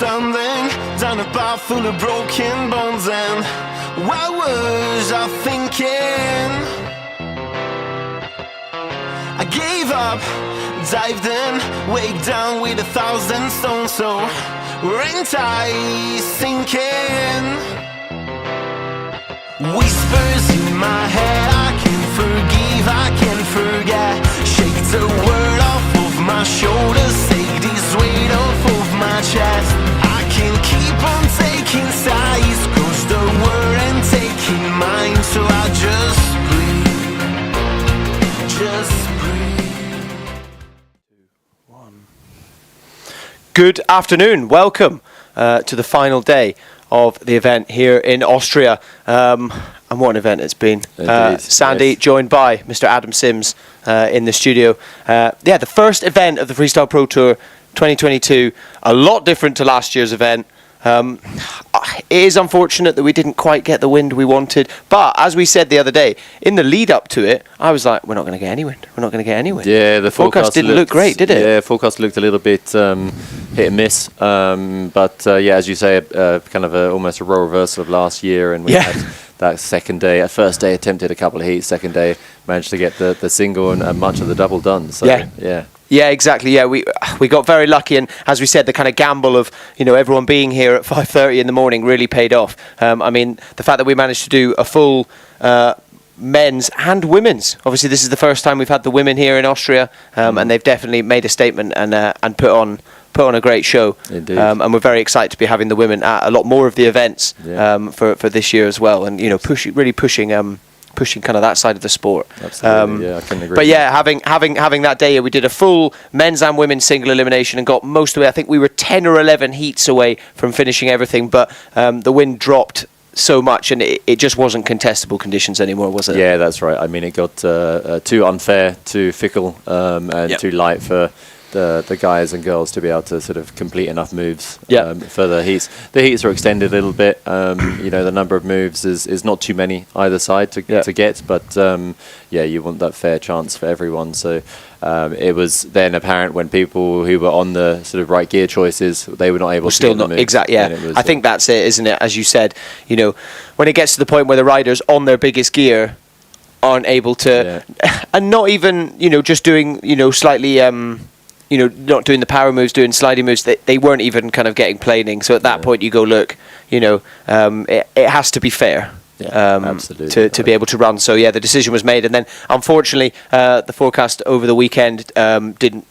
stumbling down a path full of broken bones, and what was I thinking? I gave up, dived in, weighed down with 1,000 stones, so ain't I sinking? Whispers in my head, I can forgive, I can forget. Shake the world off of my shoulders, take this weight off of my chest. I can keep on taking sides, cause the world ain't taking mine. So I just breathe, just breathe. 2, 1. Good afternoon, welcome to the final day of the event here in Austria. And what an event it's been. Sandy, yes. Joined by Mr. Adam Sims in the studio. The first event of the Freestyle Pro Tour 2022, a lot different to last year's event. It is unfortunate that we didn't quite get the wind we wanted, but as we said the other day, in the lead up to it, I was like, we're not going to get any wind. We're not going to get any wind. Yeah, the forecast didn't look great, did it? Yeah, forecast looked a little bit hit and miss. But as you say, kind of almost a role reversal of last year, and we had that second day. First day attempted a couple of heats, second day managed to get the single and much of the double done. So yeah. Yeah, exactly. Yeah, we got very lucky, and as we said, the kind of gamble of everyone being here at 5:30 in the morning really paid off. I mean, the fact that we managed to do a full men's and women's. Obviously, this is the first time we've had the women here in Austria, and they've definitely made a statement and put on a great show. Indeed. And we're very excited to be having the women at a lot more of the events for this year as well, and really pushing kind of that side of the sport. Absolutely, I couldn't agree. But yeah, having that day, we did a full men's and women's single elimination and got most of it. I think we were 10 or 11 heats away from finishing everything, but the wind dropped so much and it just wasn't contestable conditions anymore, was it? Yeah, that's right. I mean, it got too unfair, too fickle, and too light for the guys and girls to be able to sort of complete enough moves for the heats. The heats are extended a little bit. The number of moves is not too many either side to get, but you want that fair chance for everyone. So it was then apparent when people who were on the sort of right gear choices, they were not able to still not exactly. Yeah, I think that's it, isn't it? As you said, when it gets to the point where the riders on their biggest gear aren't able to, and not even just doing slightly. Not doing the power moves, doing sliding moves, they weren't even kind of getting planing. So at that point, you go, look, it has to be fair absolutely, to be able to run. So the decision was made, and then unfortunately, the forecast over the weekend didn't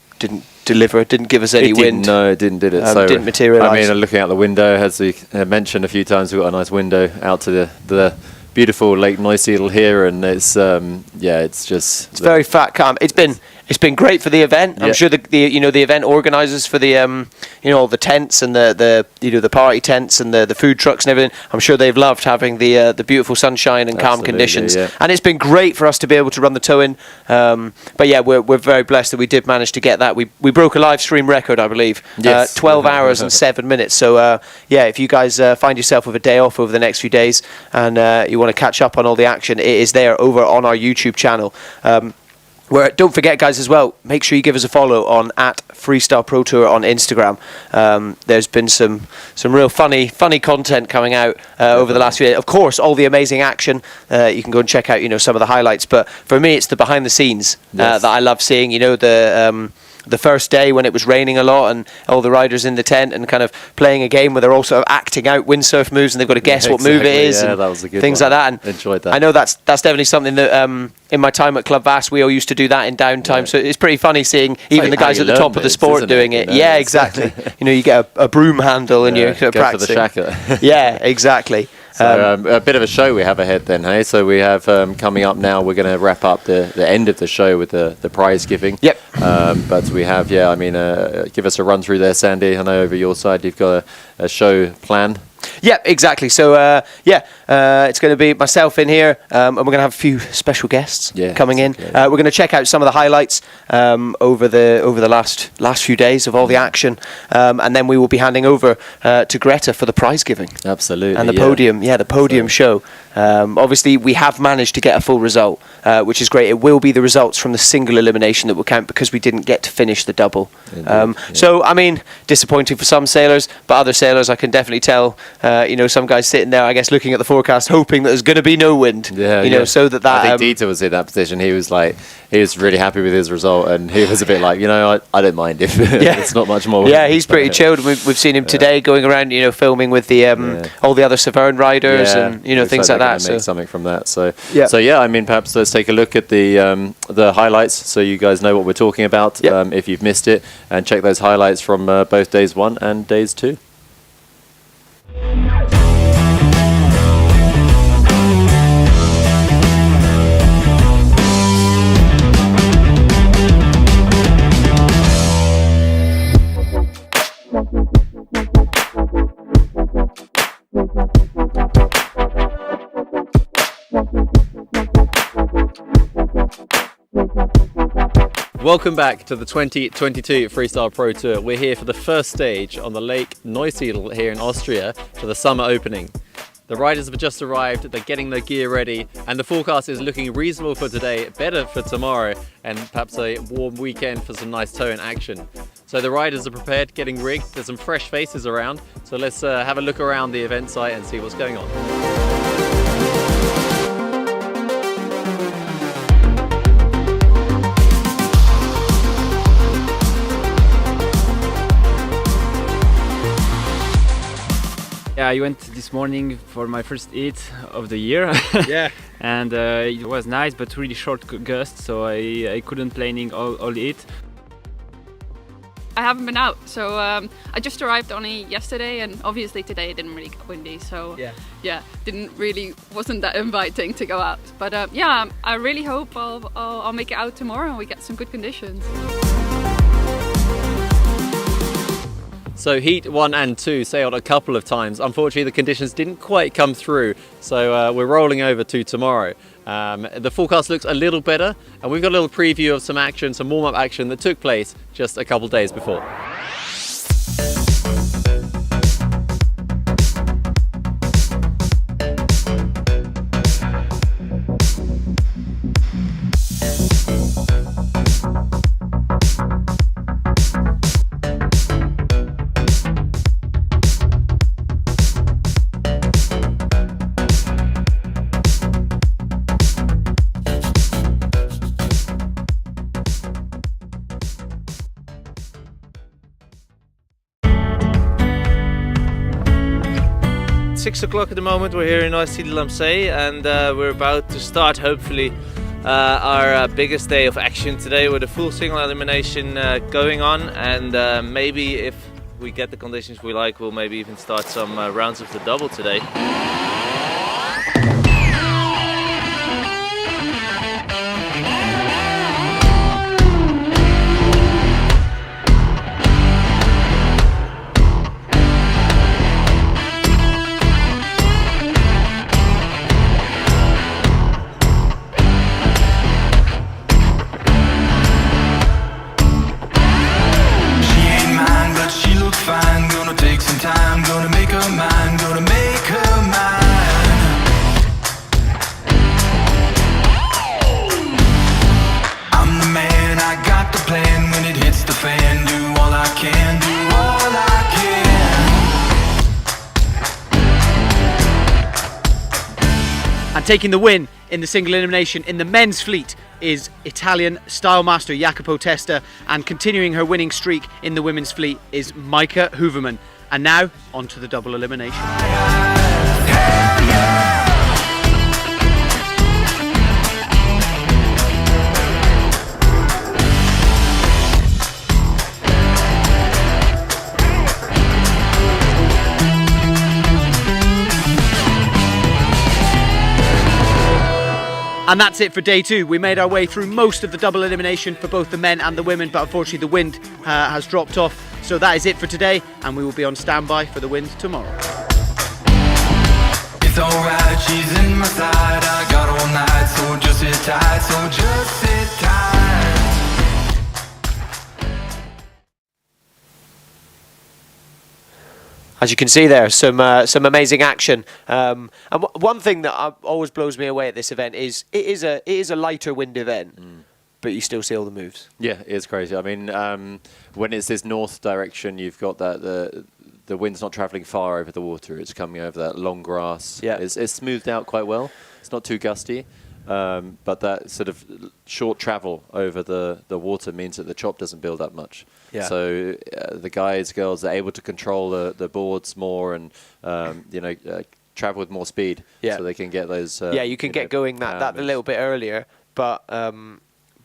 deliver. It didn't give us any wind. No, it didn't. Did it? So didn't materialise. I mean, looking out the window, as we mentioned a few times, we've got a nice window out to the beautiful Lake Neusiedl here, and it's it's very fat, calm. It's been great for the event. I'm sure the event organisers for the all the tents and the party tents and the food trucks and everything. I'm sure they've loved having the beautiful sunshine and calm conditions. Yeah. And it's been great for us to be able to run the tow-in. But yeah, we're very blessed that we did manage to get that. We broke a live stream record, I believe. Yes. 12 hours and 7 minutes. So if you guys find yourself with a day off over the next few days and you want to catch up on all the action, it is there over on our YouTube channel. Don't forget, guys, as well, make sure you give us a follow on @Freestyle Pro Tour on Instagram. There's been some real funny content coming out over the last few days. Of course, all the amazing action. You can go and check out some of the highlights. But for me, it's the behind the scenes that I love seeing. The first day when it was raining a lot and all the riders in the tent and kind of playing a game where they're also acting out windsurf moves and they've got to guess what move it is and that was a good things one. like that. And enjoyed that. I know that's definitely something that in my time at Club Vass we all used to do that in downtime. So it's pretty funny seeing even the guys at the top of the sport doing it. Yeah, exactly. You get a broom handle and you're practicing. Go for the shacker. Yeah, exactly. So a bit of a show we have ahead then, hey? So we have coming up now, we're going to wrap up the end of the show with the prize giving. Yep. But we have, give us a run through there, Sandy. I know over your side you've got a show plan. Yeah, exactly. So, it's going to be myself in here, and we're going to have a few special guests coming in. We're going to check out some of the highlights over the last few days of all the action, and then we will be handing over to Greta for the prize giving. Absolutely. And the podium, the podium show. Obviously, we have managed to get a full result, which is great. It will be the results from the single elimination that will count because we didn't get to finish the double. So, I mean, disappointing for some sailors, but other sailors, I can definitely tell. Some guys sitting there, I guess, looking at the forecast, hoping that there's going to be no wind. So that I think Dieter was in that position. He was really happy with his result, and he was a bit like, I don't mind if it's not much more. Yeah, he's pretty chilled. We've seen him today going around, filming with the all the other Severn riders and things like that. Make something from that. So I mean, perhaps let's take a look at the highlights, so you guys know what we're talking about. If you've missed it, and check those highlights from both days 1 and days 2. Welcome back to the 2022 Freestyle Pro Tour. We're here for the first stage on the Lake Neusiedl here in Austria for the summer opening. The riders have just arrived, they're getting their gear ready, and the forecast is looking reasonable for today, better for tomorrow, and perhaps a warm weekend for some nice tow in action. So the riders are prepared, getting rigged, there's some fresh faces around, so let's have a look around the event site and see what's going on. Yeah, I went this morning for my first heat of the year. And it was nice, but really short gusts, so I couldn't planning all heat. I haven't been out, so I just arrived only yesterday, and obviously today it didn't really get windy, so wasn't that inviting to go out. But I really hope I'll make it out tomorrow and we get some good conditions. So heat 1 and 2 sailed a couple of times. Unfortunately, the conditions didn't quite come through, so we're rolling over to tomorrow. The forecast looks a little better, and we've got a little preview of some action, some warm-up action that took place just a couple days before. It's 6 o'clock at the moment. We're here in Neusiedl am See, and we're about to start, hopefully, our biggest day of action today with a full single elimination going on, and maybe if we get the conditions we like, we'll maybe even start some rounds of the double today. And taking the win in the single elimination in the men's fleet is Italian stylemaster Jacopo Testa, and continuing her winning streak in the women's fleet is Maika Hooverman. And now on to the double elimination. And that's it for day 2. We made our way through most of the double elimination for both the men and the women, but unfortunately the wind has dropped off. So that is it for today, and we will be on standby for the wind tomorrow. It's alright, she's in my side. I got all night, so just sit tight, so just sit tight. As you can see there, some amazing action. And one thing that always blows me away at this event is it is a lighter wind event, but you still see all the moves. Yeah, it's crazy. I mean, when it's this north direction, you've got that the wind's not travelling far over the water. It's coming over that long grass. Yeah. It's smoothed out quite well. It's not too gusty. But that sort of short travel over the water means that the chop doesn't build up much. Yeah. So the guys, girls are able to control the boards more and, travel with more speed. Yeah. So they can get those... you can get going that a little bit earlier. But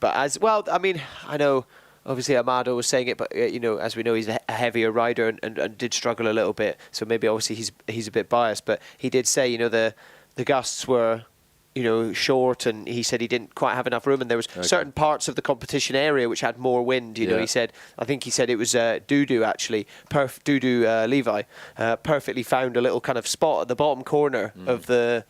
as well, I mean, I know... Obviously, Amado was saying it, but as we know, he's a heavier rider and did struggle a little bit. So maybe obviously he's a bit biased, but he did say the gusts were short, and he said he didn't quite have enough room, and there was certain parts of the competition area which had more wind. He said, I think he said it was Dudu actually, Dudu Levi, perfectly found a little kind of spot at the bottom corner of the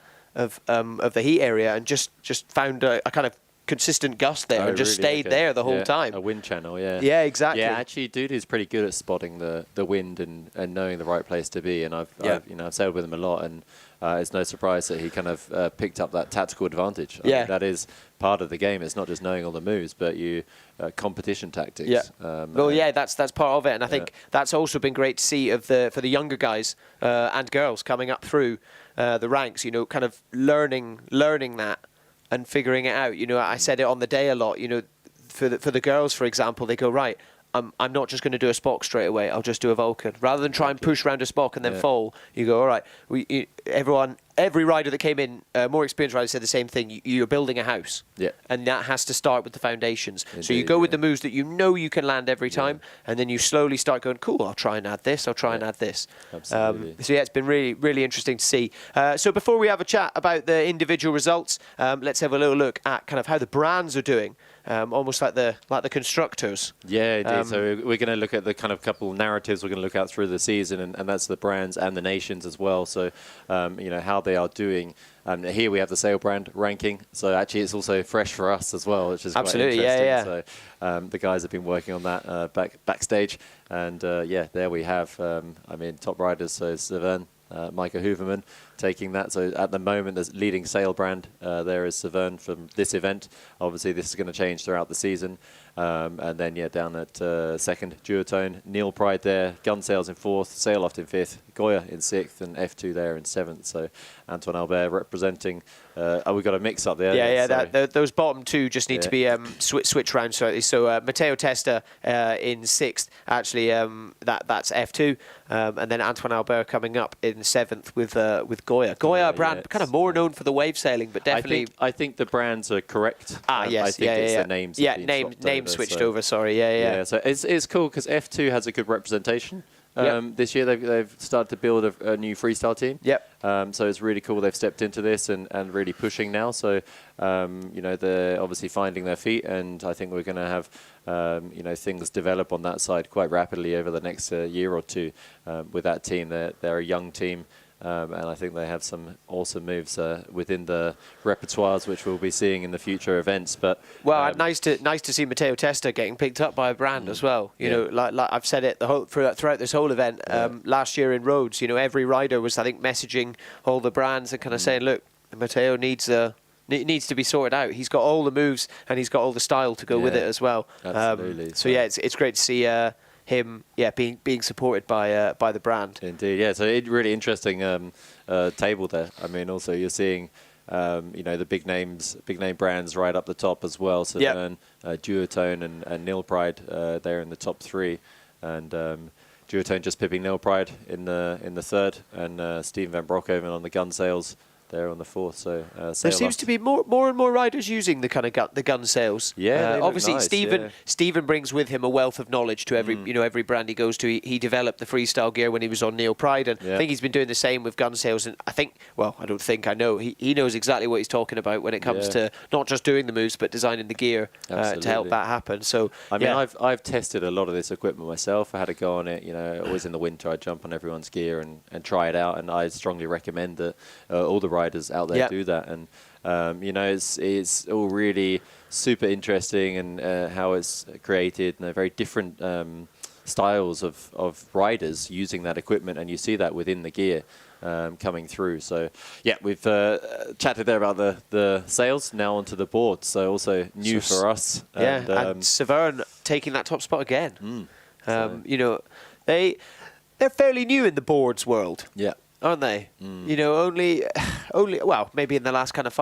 heat area, and just found a kind of consistent gust there and just stayed there the whole time. A wind channel, yeah. Yeah, exactly. Yeah, actually, Dudu's pretty good at spotting the wind and knowing the right place to be. And I've sailed with him a lot, and it's no surprise that he kind of picked up that tactical advantage. I mean, that is part of the game. It's not just knowing all the moves, but competition tactics. Yeah. That's part of it, and I think that's also been great to see for the younger guys and girls coming up through the ranks. Kind of learning that. And figuring it out. I said it on the day a lot. For the girls, for example, they go, right, I'm not just going to do a Spock straight away. I'll just do a Vulcan. Rather than try and push around a Spock and then fall, you go, all right. Every rider that came in, more experienced riders said the same thing. You're building a house. Yeah. And that has to start with the foundations. Indeed, so you go with the moves that you can land every time, and then you slowly start going, cool, I'll try and add this, I'll try and add this. Absolutely. So it's been really, really interesting to see. So before we have a chat about the individual results, let's have a little look at kind of how the brands are doing. Almost like the constructors. Yeah, indeed. So we're going to look at the kind of couple narratives we're going to look at through the season, and that's the brands and the nations as well. So, how they are doing. Here we have the Sail brand ranking. So actually it's also fresh for us as well, which is quite interesting. Yeah. So the guys have been working on that backstage. And there we have, top riders. So Severn, Micah Hooverman taking that. So at the moment, the leading Sail brand there is Severn from this event. Obviously, this is going to change throughout the season. And then, down at second, Duotone. Neil Pride there, Gun Sails in fourth, Sailoft in fifth, Goya in sixth, and F2 there in seventh. So Antoine Albert representing. We've got a mix up there. Yeah. Those bottom two just need to be switched around slightly. So Matteo Testa in sixth, actually, that's F2. And then Antoine Albert coming up in seventh with Goya. Goya, a brand kind of more known for the wave sailing, but definitely... I think the brands are correct. Yes. I think it's the names. Name switched over, sorry. Yeah. So it's cool because F2 has a good representation. This year they've started to build a new freestyle team. Yep. So it's really cool they've stepped into this and really pushing now. So, they're obviously finding their feet, and I think we're going to have, things develop on that side quite rapidly over the next year or two with that team. They're a young team. And I think they have some awesome moves within the repertoires, which we'll be seeing in the future events. But nice to see Matteo Testa getting picked up by a brand as well. You know, like I've said it throughout this whole event. Last year in Rhodes, every rider was, I think, messaging all the brands and kind of saying, look, Matteo needs to be sorted out. He's got all the moves and he's got all the style to go with it as well. Absolutely. It's great to see him being supported by the brand. Indeed, yeah. So really interesting table there. I mean, also you're seeing the big name brands right up the top as well. So Duotone and Neil Pride there in the top three, and Duotone just pipping Neil Pride in the third, and Steven van Broekhoven on the gun sails there on the 4th. So there seems to be more and more riders using the kind of the gun sails. Yeah, they look obviously nice, Stephen brings with him a wealth of knowledge to every every brand he goes to. He developed the freestyle gear when he was on Neil Pride, and I think he's been doing the same with gun sails. And I know he knows exactly what he's talking about when it comes to not just doing the moves but designing the gear to help that happen. So I mean, I've tested a lot of this equipment myself. I had a go on it. You know, always in the winter I'd jump on everyone's gear and try it out, and I strongly recommend that all the riders out there do that. And you know, it's all really super interesting, and how it's created, and very different styles of riders using that equipment, and you see that within the gear coming through. So yeah, we've chatted there about the sails. Now onto the board, so also new for us. And Severn taking that top spot again. You know, they're fairly new in the boards world. Yeah. Aren't they? You know, only well, maybe in the last kind of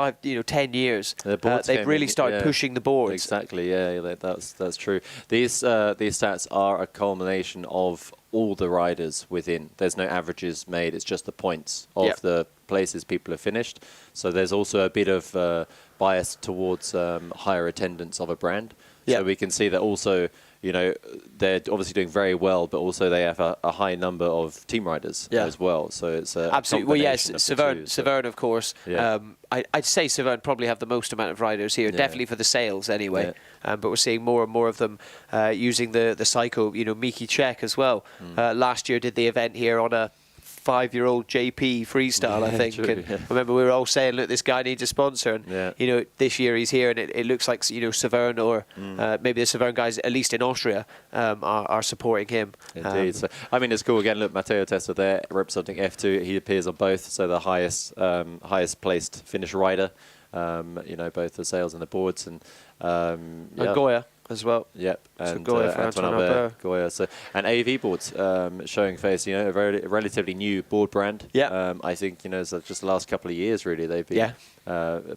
10 years, they've really started pushing the boards. Exactly, that's true. These stats are a culmination of all the riders within. There's no averages made. It's just the points of the places people have finished. So there's also a bit of bias towards higher attendance of a brand. So we can see that also. You know, they're obviously doing very well, but also they have a high number of team riders as well. So it's absolutely. Well, yes, Severn, of course. I'd say Severn probably have the most amount of riders here, definitely for the sails anyway. But we're seeing more and more of them using the Psycho. You know, Miki Czech as well. Last year did the event here on a 5-year-old JP freestyle, I think. True, and remember, we were all saying, look, this guy needs a sponsor. And, you know, this year he's here, and it looks like, you know, Severn or maybe the Severn guys, at least in Austria, are supporting him. Indeed. So, I mean, it's cool. Again, look, Matteo Testa there representing F2. He appears on both, so the highest placed Finnish rider, you know, both the sails and the boards. And Goya as well. Yep, and so Goya for Antoine Albert, Goya. So, and AV boards showing face. You know, a relatively new board brand. I think, you know, so just the last couple of years really they've been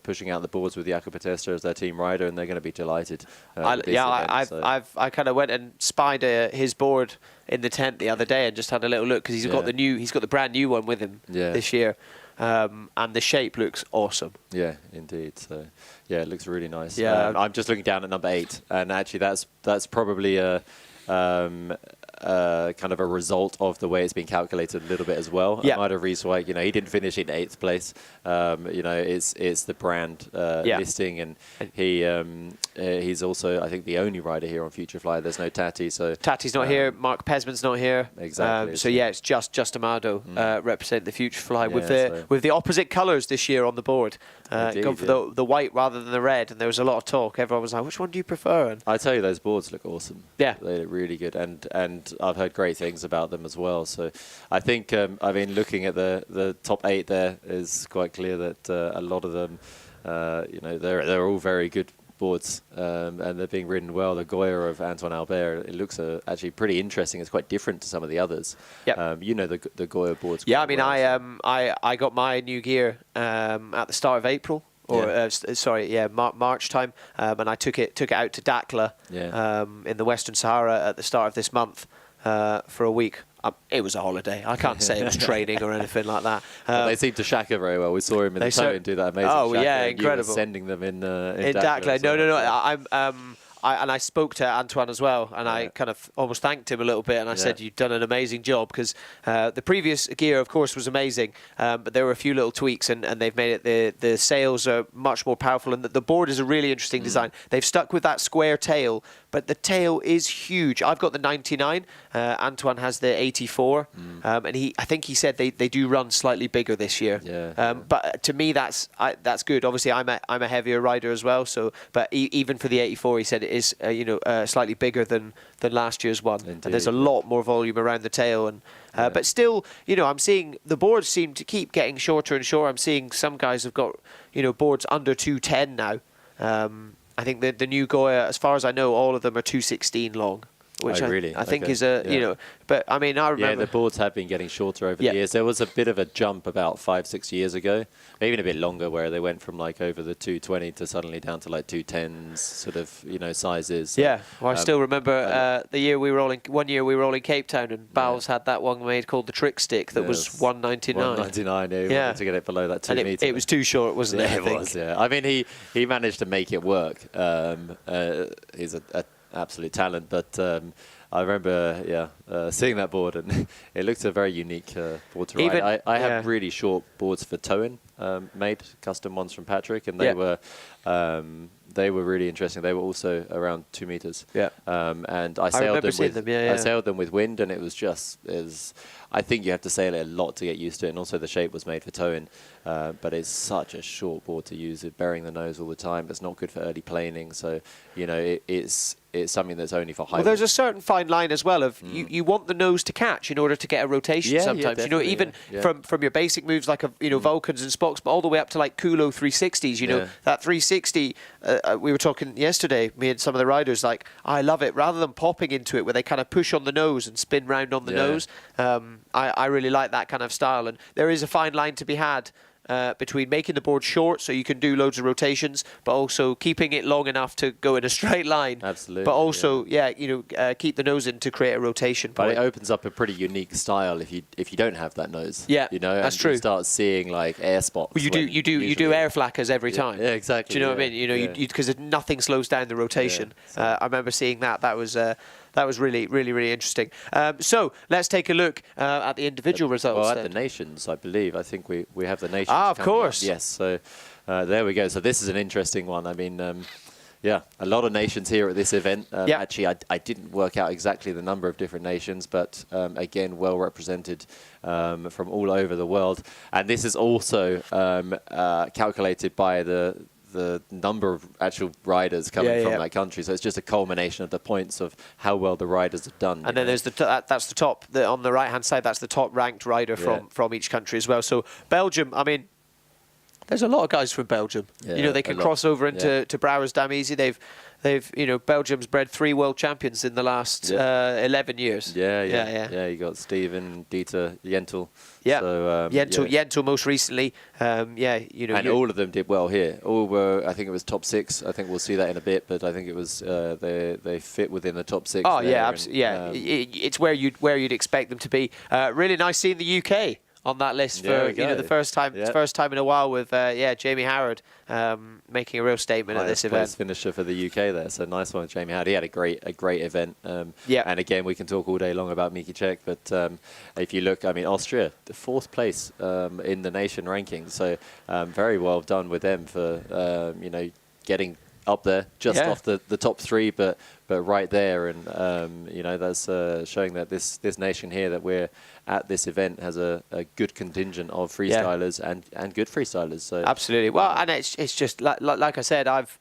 pushing out the boards with Jacopo Testa as their team rider, and they're going to be delighted. I kind of went and spied his board in the tent the other day and just had a little look, because he's got the brand new one with him this year. And the shape looks awesome. Yeah, indeed. So, yeah, it looks really nice. Yeah, I'm just looking down at number 8, and actually, that's probably a kind of a result of the way it's been calculated a little bit as well. Amada Rieswijk, you know, he didn't finish in 8th place. You know, it's the brand listing, and he's also, I think, the only rider here on Future Fly. There's no Tati, so Tati's not here. Mark Pesman's not here. Exactly. So yeah, it's just Amado represent the Future Fly with the opposite colours this year on the board. Gone for the white rather than the red, and there was a lot of talk. Everyone was like, "Which one do you prefer?" And I tell you, those boards look awesome. Yeah, they look really good, and I've heard great things about them as well. So I think, I mean, looking at the top 8 there, is quite clear that a lot of them, you know, they're all very good boards, and they're being ridden well. The Goya of Antoine Albert, it looks actually pretty interesting. It's quite different to some of the others. You know, the Goya boards. Yeah, I mean, I got my new gear at the start of April. March time, and I took it out to Dakhla in the Western Sahara at the start of this month for a week. It was a holiday. I can't say it was training or anything like that. They seem to shaka very well. We saw him in the toe and do that amazing shaka. Yeah, incredible. Sending them in Dakhla. No. I spoke to Antoine as well, and I kind of almost thanked him a little bit, and I said, you've done an amazing job, because the previous gear, of course, was amazing, but there were a few little tweaks, and they've made it, the sails are much more powerful, and the board is a really interesting design. They've stuck with that square tail, but the tail is huge. I've got the 99, Antoine has the 84, and I think he said they do run slightly bigger this year. But to me, that's good. Obviously, I'm a heavier rider as well, so but even for the 84, he said it is slightly bigger than last year's one. Indeed, and there's a lot more volume around the tail, and but still, you know, I'm seeing the boards seem to keep getting shorter and shorter. I'm seeing some guys have got, you know, boards under 210 now. I think the new Goya, as far as I know, all of them are 216 long. which I think Okay. is you know. But I mean, I remember. Yeah, the boards have been getting shorter over Yeah. the years. There was a bit of a jump about 5-6 years ago, maybe even a bit longer, where they went from like over the 220 to suddenly down to like 210s, sort of, you know, sizes. Yeah, well, I still remember the year we were all in. One year we were all in Cape Town, and Bowles had that one made called the Trick Stick that was Yes. 199. 199, yeah, Yeah. wanted to get it below that 2 And meter. it was too short, wasn't it? Yeah, I it think. was. Yeah, I mean, he managed to make it work. He's a absolute talent, but I remember, seeing that board, and it looked a very unique board to ride. Even- I yeah. have really short boards for towing, made custom ones from Patrick, and they were really interesting. They were also around 2 meters. Yeah. And I sailed remember them seeing with them, yeah. I sailed them with wind, and it was just I think you have to sail it a lot to get used to it, and also the shape was made for towing. But it's such a short board to use, it bearing the nose all the time. It's not good for early planing, so you know it's something that's only for high. Well, there's a winds. certain fine line as well of you want the nose to catch in order to get a rotation. Yeah, yeah, sometimes you know, definitely, even yeah. from your basic moves like Vulcans and Spocks, but all the way up to like Kulo 360s. You know, Yeah. that 360. We were talking yesterday, me and some of the riders. Like, I love it rather than popping into it where they kind of push on the nose and spin round on the Yeah. nose. I really like that kind of style, and there is a fine line to be had. Between making the board short so you can do loads of rotations, but also keeping it long enough to go in a straight line. Absolutely, But also, keep the nose in to create a rotation But point. it opens up a pretty unique style if you don't have that nose. Yeah, you know, that's and true. You start seeing like air spots. Well, you do usually- air flackers every Yeah, time. yeah, exactly, Do you know what I yeah, mean? You know, yeah. because nothing slows down the rotation. Yeah, so- I remember seeing that. That was really, really, really interesting. So let's take a look at the individual results. Well, at then. the nations, I believe. I think we have the nations. Ah, of coming up. course. Yes. So there we go. So this is an interesting one. I mean, a lot of nations here at this event. Yeah. Actually, I didn't work out exactly the number of different nations, but again, well represented from all over the world. And this is also calculated by the number of actual riders coming from that country. So it's just a culmination of the points of how well the riders have done. And then there's that's the top on the right hand side. That's the top ranked rider from each country as well. So Belgium, I mean, there's a lot of guys from Belgium. Yeah, you know, they can cross over into to Brouwers Dam easy. They've Belgium's bred 3 world champions in the last 11 years. Yeah. You got Steven, Dieter, Jentel. Yeah, So, Jentel most recently. And all of them did well here. All were, I think it was top 6. I think we'll see that in a bit, but I think it was they fit within the top 6. Oh there, yeah, and, absolutely. It's where you'd expect them to be. Really nice seeing the UK on that list There for we go. the first time in a while with Jamie Howard making a real statement at this highest place event. finisher for the UK there. So nice one, Jamie Howard. He had a great event. And again, we can talk all day long about Miki Cech, but if you look, I mean, Austria, the 4th place in the nation ranking. So very well done with them for getting up there just off the top 3, but right there, and that's showing that this nation here that we're at this event has a good contingent of freestylers and good freestylers. So Absolutely. Well, and it's just like I said, I've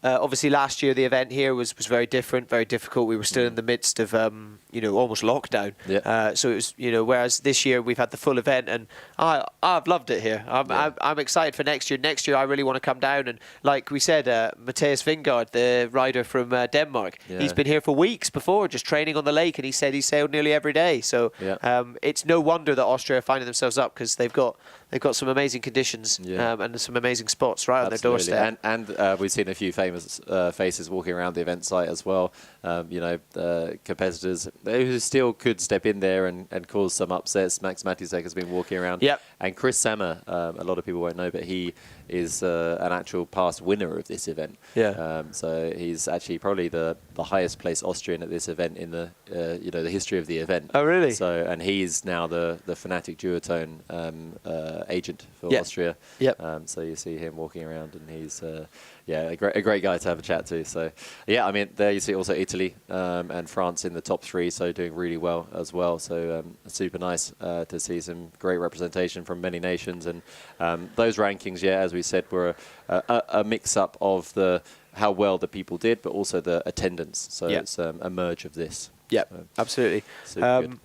obviously last year the event here was very different, very difficult. We were still in the midst of almost lockdown. Yeah. So it was whereas this year we've had the full event, and I've loved it here. I'm excited for next year. Next year I really want to come down, and like we said, Matthias Vingard, the rider from Denmark, he's been here for weeks before, just training on the lake, and he said he sailed nearly every day. So it's no wonder that Austria are finding themselves up, because they've got some amazing conditions and some amazing spots right on their doorstep. And we've seen a few famous faces walking around the event site as well. Competitors who still could step in there and cause some upsets. Max Matusek has been walking around. Yep. And Chris Sammer, a lot of people won't know, but he is an actual past winner of this event. Yeah. So he's actually probably the highest placed Austrian at this event in the the history of the event. Oh, really? So, and he's now the Fnatic Duotone agent for Austria. Yep. So you see him walking around, and he's a great guy to have a chat to. So I mean, there you see also Italy and France in the top 3, so doing really well as well. So super nice to see some great representation from many nations, and those rankings, as we said, were a mix-up of how well the people did, but also the attendance. So it's a merge of this. Yeah, So, absolutely. super good.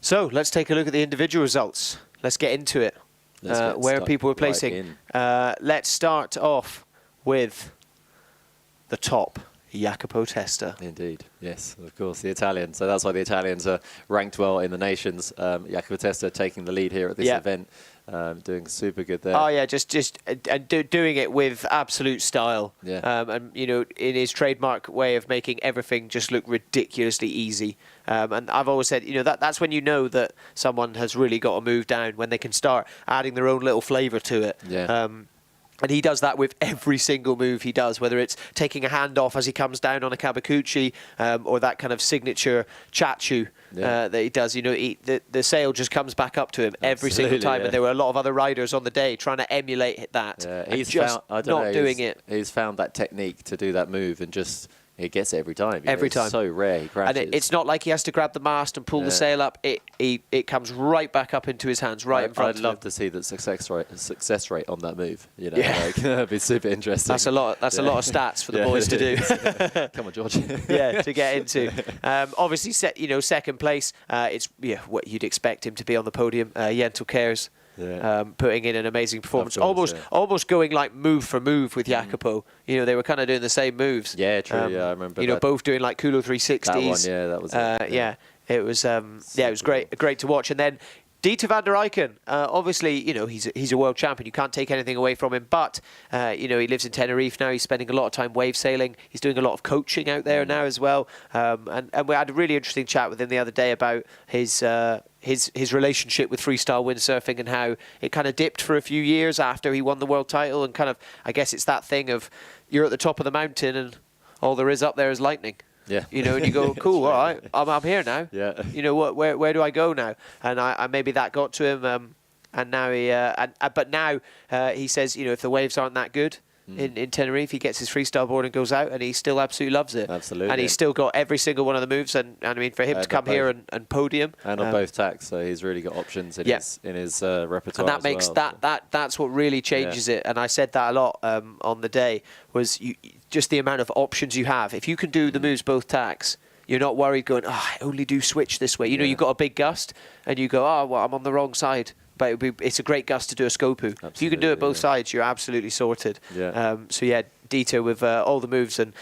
So let's take a look at the individual results. Let's get into it. Let's get Where stuck people were right placing. in. Let's start off with the top. Jacopo Testa. Indeed, yes, of course, the Italian. So that's why the Italians are ranked well in the nations. Jacopo Testa taking the lead here at this event, doing super good there. Oh yeah, just doing it with absolute style. Yeah. And you know, in his trademark way of making everything just look ridiculously easy. And I've always said, you know, that's when you know that someone has really got to move down, when they can start adding their own little flavour to it. Yeah. And he does that with every single move he does, whether it's taking a hand off as he comes down on a Kabakuchi, or that kind of signature chachu that he does. You know, the sail just comes back up to him every single time. And there were a lot of other riders on the day trying to emulate that. Yeah, he's just not doing it. He's found that technique to do that move and just... He gets it every time. Every time. It's so rare he crashes. And it's not like he has to grab the mast and pull the sail up. It comes right back up into his hands, right in front of him. I'd love to see the success rate on that move. You know, it'd be super interesting. That's a lot. That's a lot of stats for the boys to do. Come on, George. To get into. Obviously, second place. It's what you'd expect him to be on the podium. Jentel Kers. Putting in an amazing performance, almost going like move for move with Jacopo. You know, they were kind of doing the same moves. Yeah, true. I remember. You know, both doing like Kulo 360s. That one, that was. It was. It was great to watch. And then Dieter van der Eycken, obviously, you know, he's a world champion. You can't take anything away from him. But you know, he lives in Tenerife now. He's spending a lot of time wave sailing. He's doing a lot of coaching out there now as well. And we had a really interesting chat with him the other day about his relationship with freestyle windsurfing and how it kind of dipped for a few years after he won the world title, and kind of, I guess it's that thing of you're at the top of the mountain and all there is up there is lightning. Yeah. You know, and you go, cool, all right, I'm here now. Yeah. You know, where do I go now? And I maybe that got to him, and now but now he says, you know, if the waves aren't that good in Tenerife, he gets his freestyle board and goes out, and he still absolutely loves it. Absolutely. And he's still got every single one of the moves, and I mean, for him to come here and podium. And on both tacks, so he's really got options in his repertoire. And that makes that's what really changes it. And I said that a lot on the day, was just the amount of options you have. If you can do the moves both tacks, you're not worried going, I only do switch this way. You know, you've got a big gust, and you go, I'm on the wrong side. But it's a great gust to do a Skopu. If you can do it both sides, you're absolutely sorted. Yeah. Dieter with all the moves, and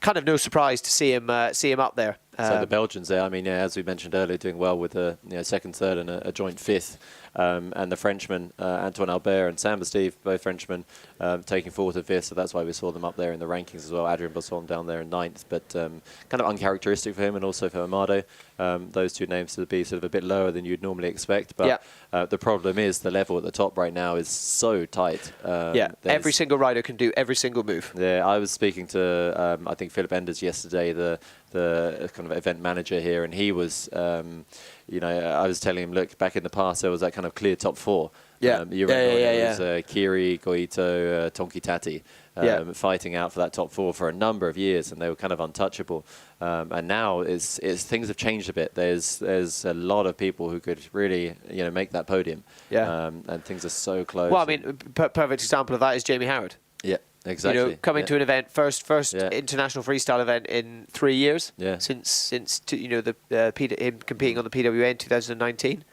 kind of no surprise to see him up there. So the Belgians there, I mean, as we mentioned earlier, doing well with a second, third, and a joint fifth. And the Frenchmen, Antoine Albert and Sam Steve, both Frenchmen, taking fourth and fifth, so that's why we saw them up there in the rankings as well. Adrien Bosson down there in ninth, but kind of uncharacteristic for him and also for Amado. Those two names to be sort of a bit lower than you'd normally expect, but the problem is the level at the top right now is so tight. Every single rider can do every single move. Yeah, I was speaking to, I think, Philip Enders yesterday, the kind of event manager here, and he was... I was telling him, look, back in the past there was that kind of clear top four. You remember it was Kiri, Goito, Tonki Tati fighting out for that top four for a number of years, and they were kind of untouchable. And now it's things have changed a bit. There's a lot of people who could really make that podium. And things are so close. Well, I mean, perfect example of that is Jamie Howard. Yeah. Exactly. You know, coming to an event, first international freestyle event in 3 years. Yeah. Since him competing on the PWA in 2019.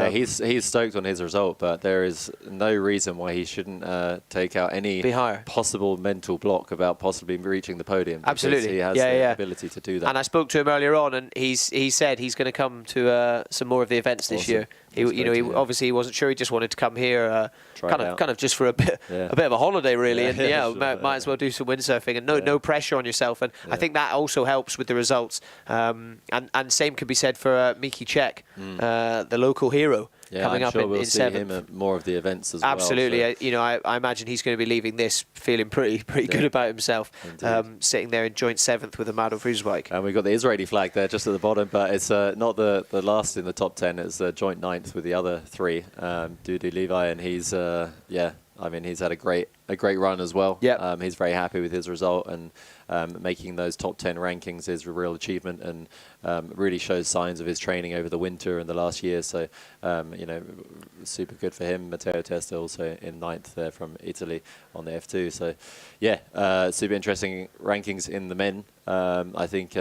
He's stoked on his result, but there is no reason why he shouldn't take out any possible mental block about possibly reaching the podium. Absolutely, he has the ability to do that. And I spoke to him earlier on, and he said he's going to come to some more of the events this year. He obviously he wasn't sure. He just wanted to come here, kind of just for a bit of a holiday, really. And might as well do some windsurfing, and no pressure on yourself. And I think that also helps with the results. And same could be said for Miki Czech, the local hero. Coming up we'll in see seventh. him at more of the events as Absolutely. well. So. I imagine he's going to be leaving this feeling pretty good about himself, sitting there in joint seventh with Amado Frieswijk. And we've got the Israeli flag there just at the bottom, but it's not the last in the top 10. It's joint ninth with the other three, Dudu Levi, and he's he's had a great run as well. He's very happy with his result, and making those top 10 rankings is a real achievement, and really shows signs of his training over the winter and the last year. So, super good for him. Matteo Testa also in ninth there from Italy on the F2. So, super interesting rankings in the men. I think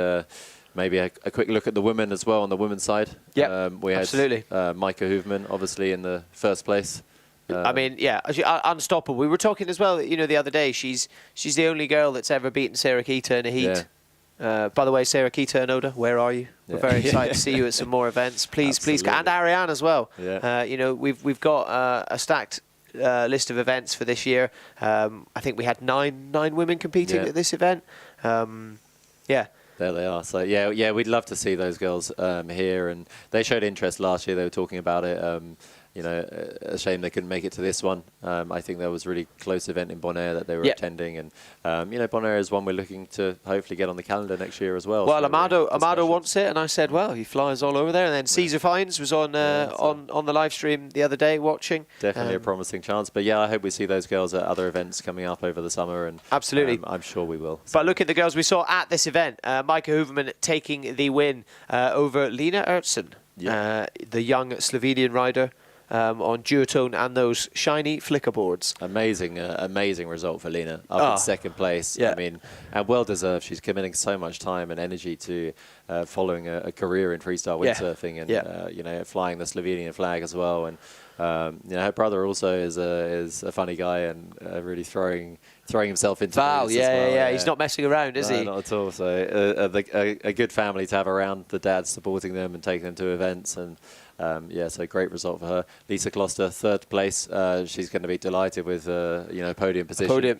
maybe a quick look at the women as well on the women's side. Yeah, we had absolutely. Maika Hoeveman obviously in the first place. I mean, yeah, unstoppable. We were talking as well, you know, the other day. She's the only girl that's ever beaten Sarah Keita in a heat. By the way, Sarah Keita and Oda, where are you? We're very excited to see you at some more events. Please, and Ariane as well. You know, we've got a stacked list of events for this year. I think we had nine women competing at this event. There they are. So yeah, we'd love to see those girls here, and they showed interest last year. They were talking about it. You know, a shame they couldn't make it to this one. I think there was a really close event in Bonaire that they were attending, and you know, Bonaire is one we're looking to hopefully get on the calendar next year as well. Well, so Amado wants it, and I said, well, he flies all over there. And then Caesar Fines was on the live stream the other day watching. Definitely a promising chance, but yeah, I hope we see those girls at other events coming up over the summer, and absolutely, I'm sure we will. But look at the girls we saw at this event. Maika Hooverman taking the win over Lena Ertsen, the young Slovenian rider. On duotone and those shiny flicker boards. Amazing result for Lena. Up in second place. I mean, and well deserved. She's committing so much time and energy to following a career in freestyle windsurfing and you know, flying the Slovenian flag as well. And you know, her brother also is a funny guy and really throwing himself into Val. as well. He's not messing around, is he? Not at all. So a good family to have around. The dad supporting them and taking them to events, and so great result for her. Lisa Kloster, third place. She's going to be delighted with you know, podium position.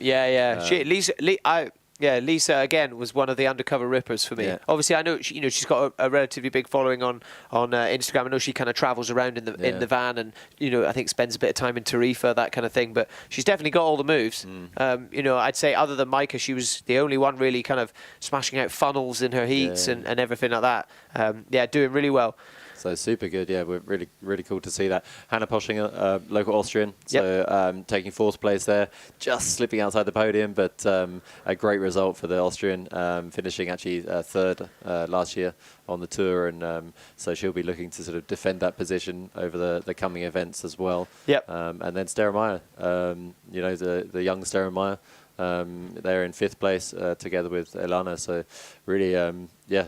Lisa again was one of the undercover rippers for me. Obviously, I know she's got a relatively big following on Instagram. I know she kind of travels around in the van, and you know, I think spends a bit of time in Tarifa, that kind of thing. But she's definitely got all the moves. You know, I'd say other than Maika, she was the only one really kind of smashing out funnels in her heats and everything like that. Doing really well. So super good, we're really cool to see that. Hannah Poschinger, local Austrian, so taking fourth place there, just slipping outside the podium, but a great result for the Austrian, finishing actually third last year on the tour, and so she'll be looking to sort of defend that position over the coming events as well. And then Stera Meyer, you know, the young Stera Meyer. They're in fifth place together with Elana, so really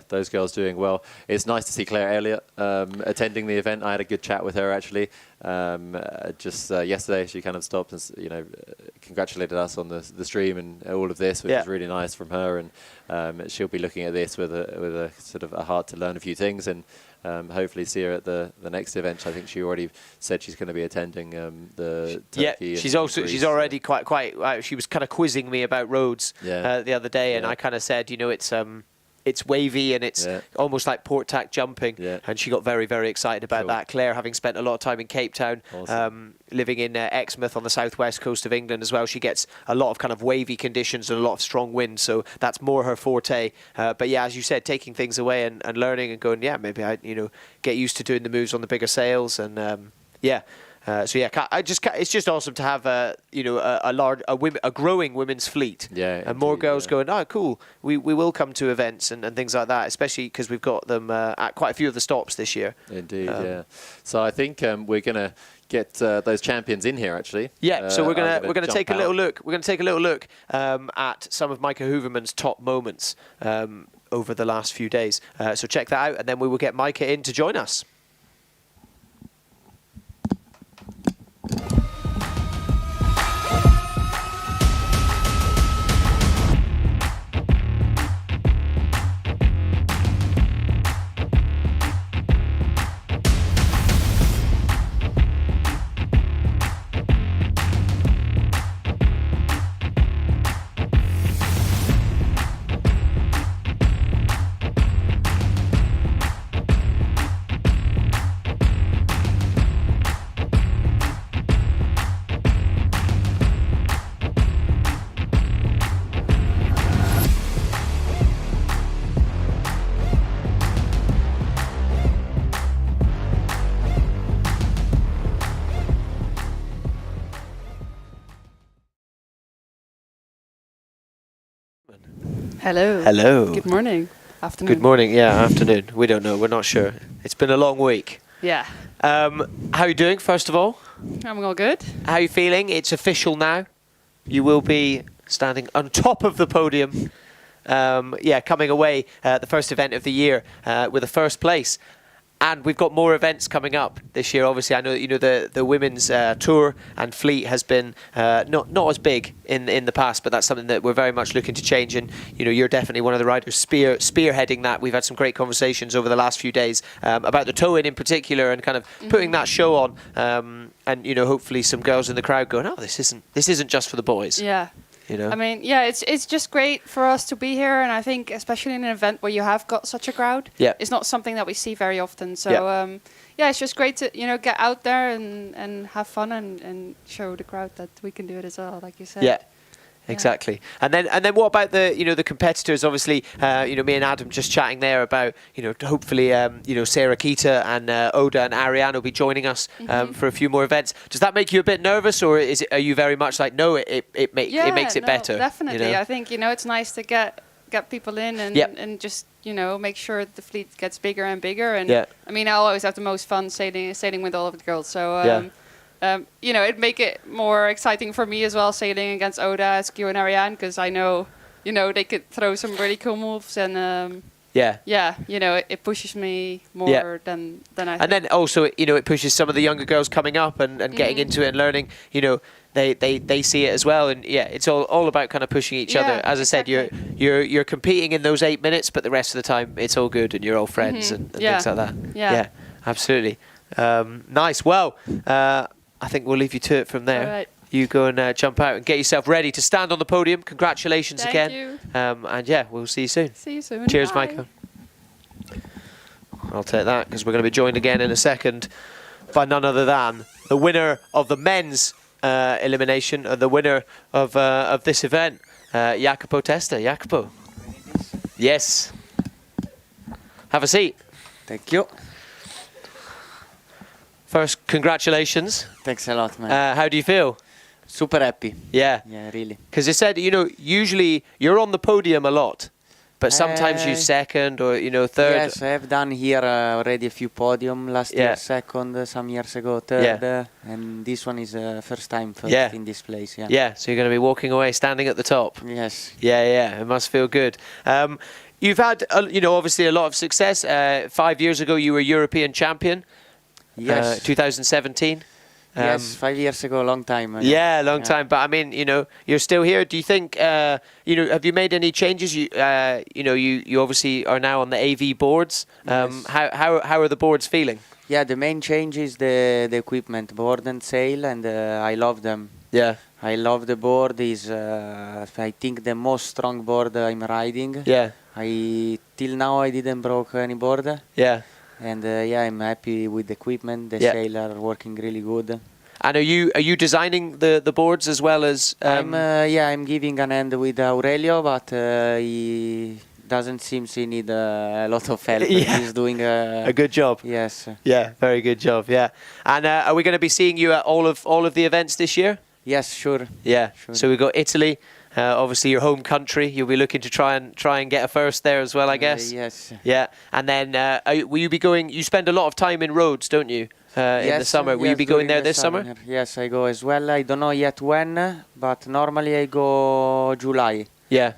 those girls doing well. It's nice to see Claire Elliott attending the event. I had a good chat with her actually just yesterday. She kind of stopped and you know, congratulated us on the stream and all of this, which is really nice from her, and she'll be looking at this with a sort of a heart to learn a few things, and hopefully see her at the next event. I think she already said she's going to be attending the Turkey. She's already quite. She was kind of quizzing me about roads the other day, and I kind of said, you know, it's wavy and it's almost like port tack jumping, and she got very, very excited about that. Claire, having spent a lot of time in Cape Town, living in Exmouth on the southwest coast of England as well, she gets a lot of kind of wavy conditions and a lot of strong winds, so that's more her forte. But yeah, as you said, taking things away and learning and going, maybe I get used to doing the moves on the bigger sails, and it's just awesome to have a growing women's fleet, and more girls going, oh cool, we will come to events and things like that, especially because we've got them at quite a few of the stops this year. Indeed, So I think we're gonna get those champions in here actually. So we're gonna take a little look. We're gonna take a little look at some of Maika Hooverman's top moments over the last few days. So check that out, and then we will get Maika in to join us. Hello. Hello. Good morning. Afternoon. Good morning. Yeah, afternoon. We don't know. We're not sure. It's been a long week. Yeah. How are you doing, first of all? I'm all good. How are you feeling? It's official now. You will be standing on top of the podium. Coming away the first event of the year with a first place. And we've got more events coming up this year. Obviously, I know that, you know, the women's tour and fleet has been not as big in the past, but that's something that we're very much looking to change. And you know, you're definitely one of the riders spearheading that. We've had some great conversations over the last few days about the tow-in in particular, and kind of putting that show on. And you know, hopefully some girls in the crowd going, "Oh, this isn't just for the boys." Yeah. You know? I mean, yeah, it's just great for us to be here, and I think especially in an event where you have got such a crowd, it's not something that we see very often. So yeah, it's just great to, you know, get out there and have fun and show the crowd that we can do it as well, like you said. Yeah. Exactly. And then what about the competitors? Obviously, me and Adam just chatting there about, hopefully, Sarah Kita and Oda and Ariane will be joining us for a few more events. Does that make you a bit nervous, or are you very much like, no, it makes it better? Definitely. I think, it's nice to get people in and just, make sure the fleet gets bigger and bigger. And I mean, I always have the most fun sailing with all of the girls. So it'd make it more exciting for me as well, sailing against Oda, Eskio and Ariane, because I know, they could throw some really cool moves, and it pushes me more than I think. And then also, it pushes some of the younger girls coming up and getting into it and learning, they see it as well, and it's all about kind of pushing each other. As I said, you're competing in those 8 minutes, but the rest of the time it's all good and you're all friends and things like that. Yeah, absolutely. Nice. Well, I think we'll leave you to it from there. All right. You go and jump out and get yourself ready to stand on the podium. Congratulations again. Thank you. And we'll see you soon. See you soon. Cheers, Bye. Micah. I'll take that, because we're going to be joined again in a second by none other than the winner of the men's elimination, and the winner of this event, Jacopo Testa. Jacopo. Yes. Have a seat. Thank you. First, congratulations. Thanks a lot, man. How do you feel? Super happy. Yeah. Yeah, really. Because you said, usually you're on the podium a lot, but sometimes you're second or, third. Yes, I have done here already a few podium. Last year, second, some years ago, third. And this one is first time first in this place. Yeah, so you're going to be walking away, standing at the top. Yes. Yeah, it must feel good. You've had, obviously a lot of success. 5 years ago, you were European champion. Yes. 2017. Yes, 5 years ago, long time. Long time. But I mean, you're still here. Do you think, have you made any changes? You obviously are now on the AV boards. Yes. How are the boards feeling? Yeah, the main change is the equipment, board and sail, and I love them. Yeah. I love the board. Is I think the most strong board I'm riding. Yeah. Till now I didn't broke any board. Yeah. And I'm happy with the equipment. The sail are working really good. And are you designing the boards as well as? I'm giving an hand with Aurelio, but he doesn't seem to need a lot of help. He's doing a good job. Yes. Yeah, very good job. Yeah. And are we going to be seeing you at all of the events this year? Yes, sure. Yeah. Sure. So we got Italy. Obviously your home country. You'll be looking to try and get a first there as well, I guess. Yes. Yeah. And then will you be going? You spend a lot of time in Rhodes, don't you? In the summer. Will you be going there this summer? Yes, I go as well. I don't know yet when, but normally I go July. Yeah.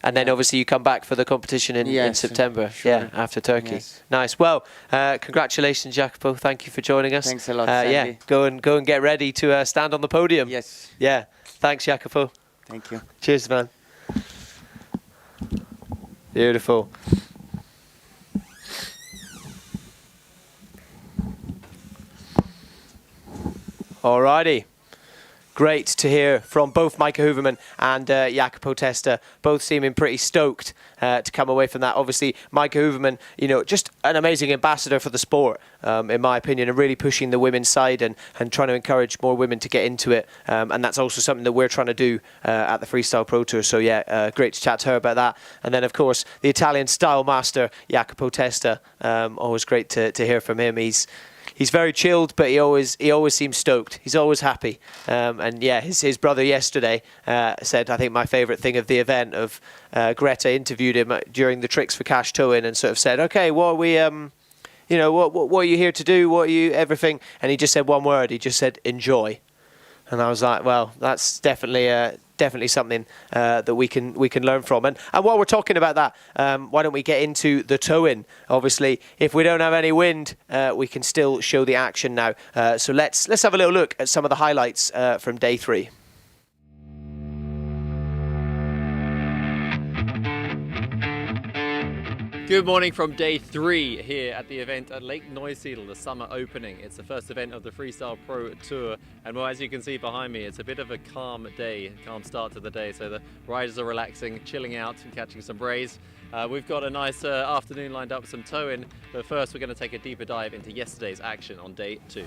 And then obviously you come back for the competition in September. Sure. Yeah, after Turkey. Yes. Nice. Well, congratulations, Jacopo. Thank you for joining us. Thanks a lot, yeah, go and get ready to stand on the podium. Yes. Yeah. Thanks, Jacopo. Thank you. Cheers, man. Beautiful. Alrighty. Great to hear from both Micah Hooverman and Jacopo Testa, both seeming pretty stoked to come away from that. Obviously, Micah Hooverman, just an amazing ambassador for the sport, in my opinion, and really pushing the women's side and trying to encourage more women to get into it. And that's also something that we're trying to do at the Freestyle Pro Tour. So, great to chat to her about that. And then, of course, the Italian style master, Jacopo Testa. Always great to hear from him. He's very chilled, but he always seems stoked. He's always happy. His brother yesterday said, I think my favourite thing of the event of Greta interviewed him during the Tricks for Cash tow-in and sort of said, okay, what are we, what are you here to do? What are you, everything? And he just said one word. He just said, enjoy. And I was like, well, that's definitely definitely something that we can learn from. And while we're talking about that, why don't we get into the tow-in? Obviously, if we don't have any wind, we can still show the action now. So let's have a little look at some of the highlights from day 3. Good morning from day 3 here at the event at Lake Neusiedl, the summer opening. It's the first event of the Freestyle Pro Tour, and well, as you can see behind me, it's a bit of a calm day, calm start to the day, so the riders are relaxing, chilling out and catching some breeze. We've got a nice afternoon lined up, some tow-in, but first we're going to take a deeper dive into yesterday's action on day 2.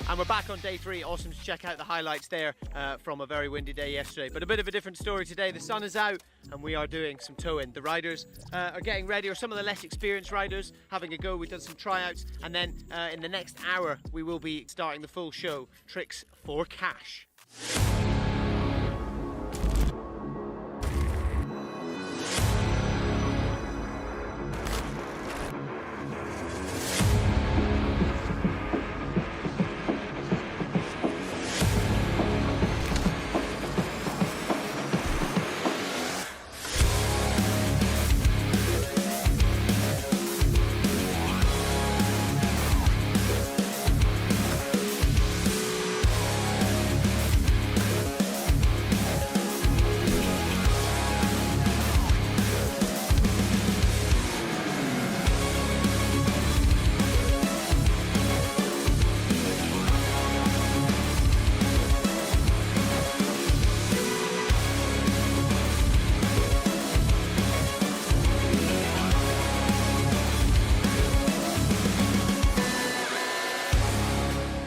And we're back on day 3. Awesome to check out the highlights there from a very windy day yesterday. But a bit of a different story today. The sun is out and we are doing some tow-in. The riders are getting ready, or some of the less experienced riders having a go. We've done some tryouts, and then in the next hour we will be starting the full show, Tricks for Cash.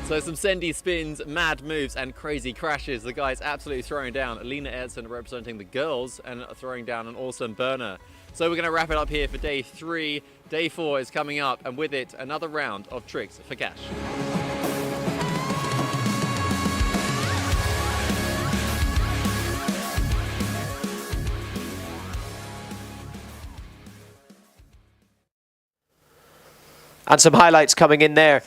So some sendy spins, mad moves and crazy crashes. The guys absolutely throwing down. Lena Edson representing the girls and throwing down an awesome burner. So we're going to wrap it up here for day 3. Day 4 is coming up, and with it another round of Tricks for Cash. And some highlights coming in there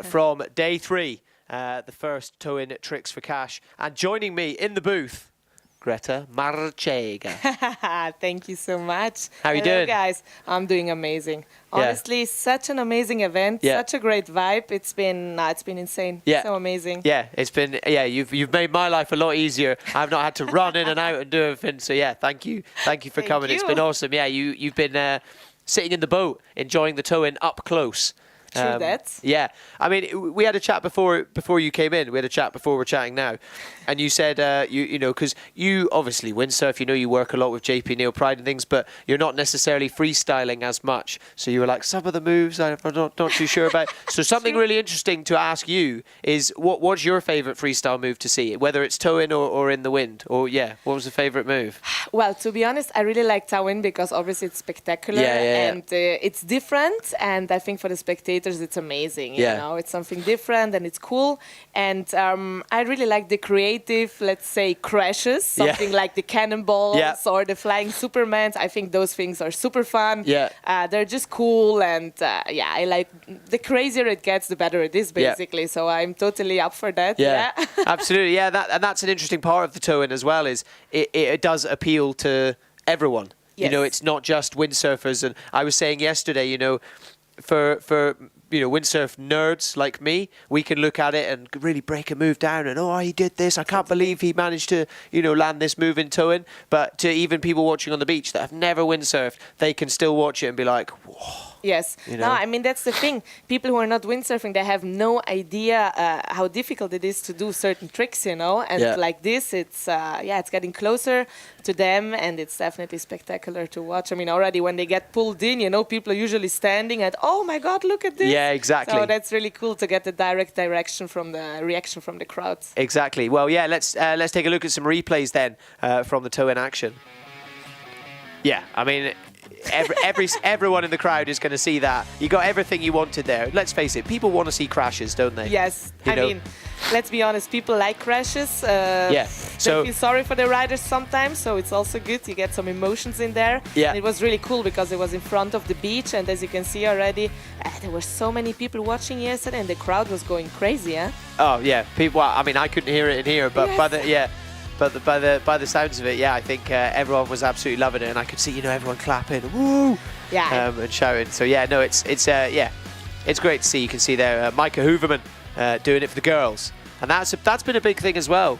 from day 3, the first tow-in Tricks for Cash. And joining me in the booth, Greta Marchega. Thank you so much. How are you doing? Guys, I'm doing amazing. Honestly, such an amazing event, such a great vibe. It's been insane. So amazing. Yeah, it's been you've made my life a lot easier. I've not had to run in and out and do everything. So yeah, thank you for coming. It's been awesome. Yeah, you've been sitting in the boat, enjoying the tow-in up close. True that. Yeah, I mean, we had a chat before you came in. We had a chat before we're chatting now, and you said you know, because you obviously windsurf. You know, you work a lot with JP Neal Pride and things, but you're not necessarily freestyling as much. So you were like, some of the moves I'm not too sure about. So something really interesting to ask you is what's your favourite freestyle move to see, whether it's tow-in or in the wind, or what was the favourite move? Well, to be honest, I really like tow-in because obviously it's spectacular and it's different, and I think for the spectators it's amazing. You know, it's something different and it's cool, and I really like the creative, let's say, crashes, something like the cannonballs or the flying Supermans. I think those things are super fun. They're just cool, and I like, the crazier it gets, the better it is, basically. So I'm totally up for that. Absolutely. That's an interesting part of the tow-in as well, is it does appeal to everyone. You know, it's not just windsurfers. And I was saying yesterday, you know, for windsurf nerds like me, we can look at it and really break a move down and, he did this, I can't believe he managed to, land this move in tow-in. But to even people watching on the beach that have never windsurfed, they can still watch it and be like, whoa. Yes. No, I mean, that's the thing. People who are not windsurfing, they have no idea how difficult it is to do certain tricks, And like this, it's getting closer to them, and it's definitely spectacular to watch. I mean, already when they get pulled in, people are usually standing at, oh my God, look at this. Yeah, exactly. So that's really cool to get the direct reaction from the crowds. Exactly. Well, let's take a look at some replays then from the tow-in action. Yeah, I mean, everyone in the crowd is going to see that. You got everything you wanted there. Let's face it, people want to see crashes, don't they? Yes, I mean, let's be honest, people like crashes. Yeah. So they feel sorry for the riders sometimes, so it's also good. You get some emotions in there. Yeah. And it was really cool because it was in front of the beach, and as you can see already, there were so many people watching yesterday, and the crowd was going crazy. Oh yeah, people. Well, I mean, I couldn't hear it in here, but by the sounds of it, I think everyone was absolutely loving it, and I could see everyone clapping, woo, and shouting. So it's great to see. You can see there Micah Hooverman doing it for the girls, and that's been a big thing as well.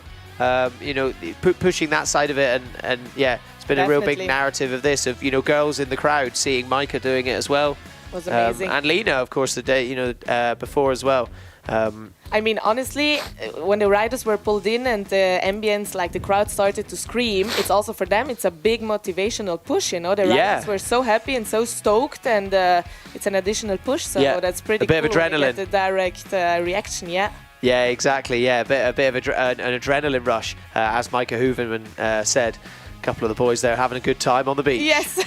Pushing that side of it, and it's been a real big narrative of this, of girls in the crowd seeing Micah doing it as well. Was amazing. And Lena, of course, the day before as well. I mean, honestly, when the riders were pulled in and the ambience, like the crowd started to scream, it's also for them, it's a big motivational push, The riders were so happy and so stoked, and it's an additional push, so that's pretty cool. A bit of adrenaline. The direct reaction, Yeah, exactly. Yeah, a bit of an adrenaline rush, as Micah Hooverman said. A couple of the boys there having a good time on the beach. Yes.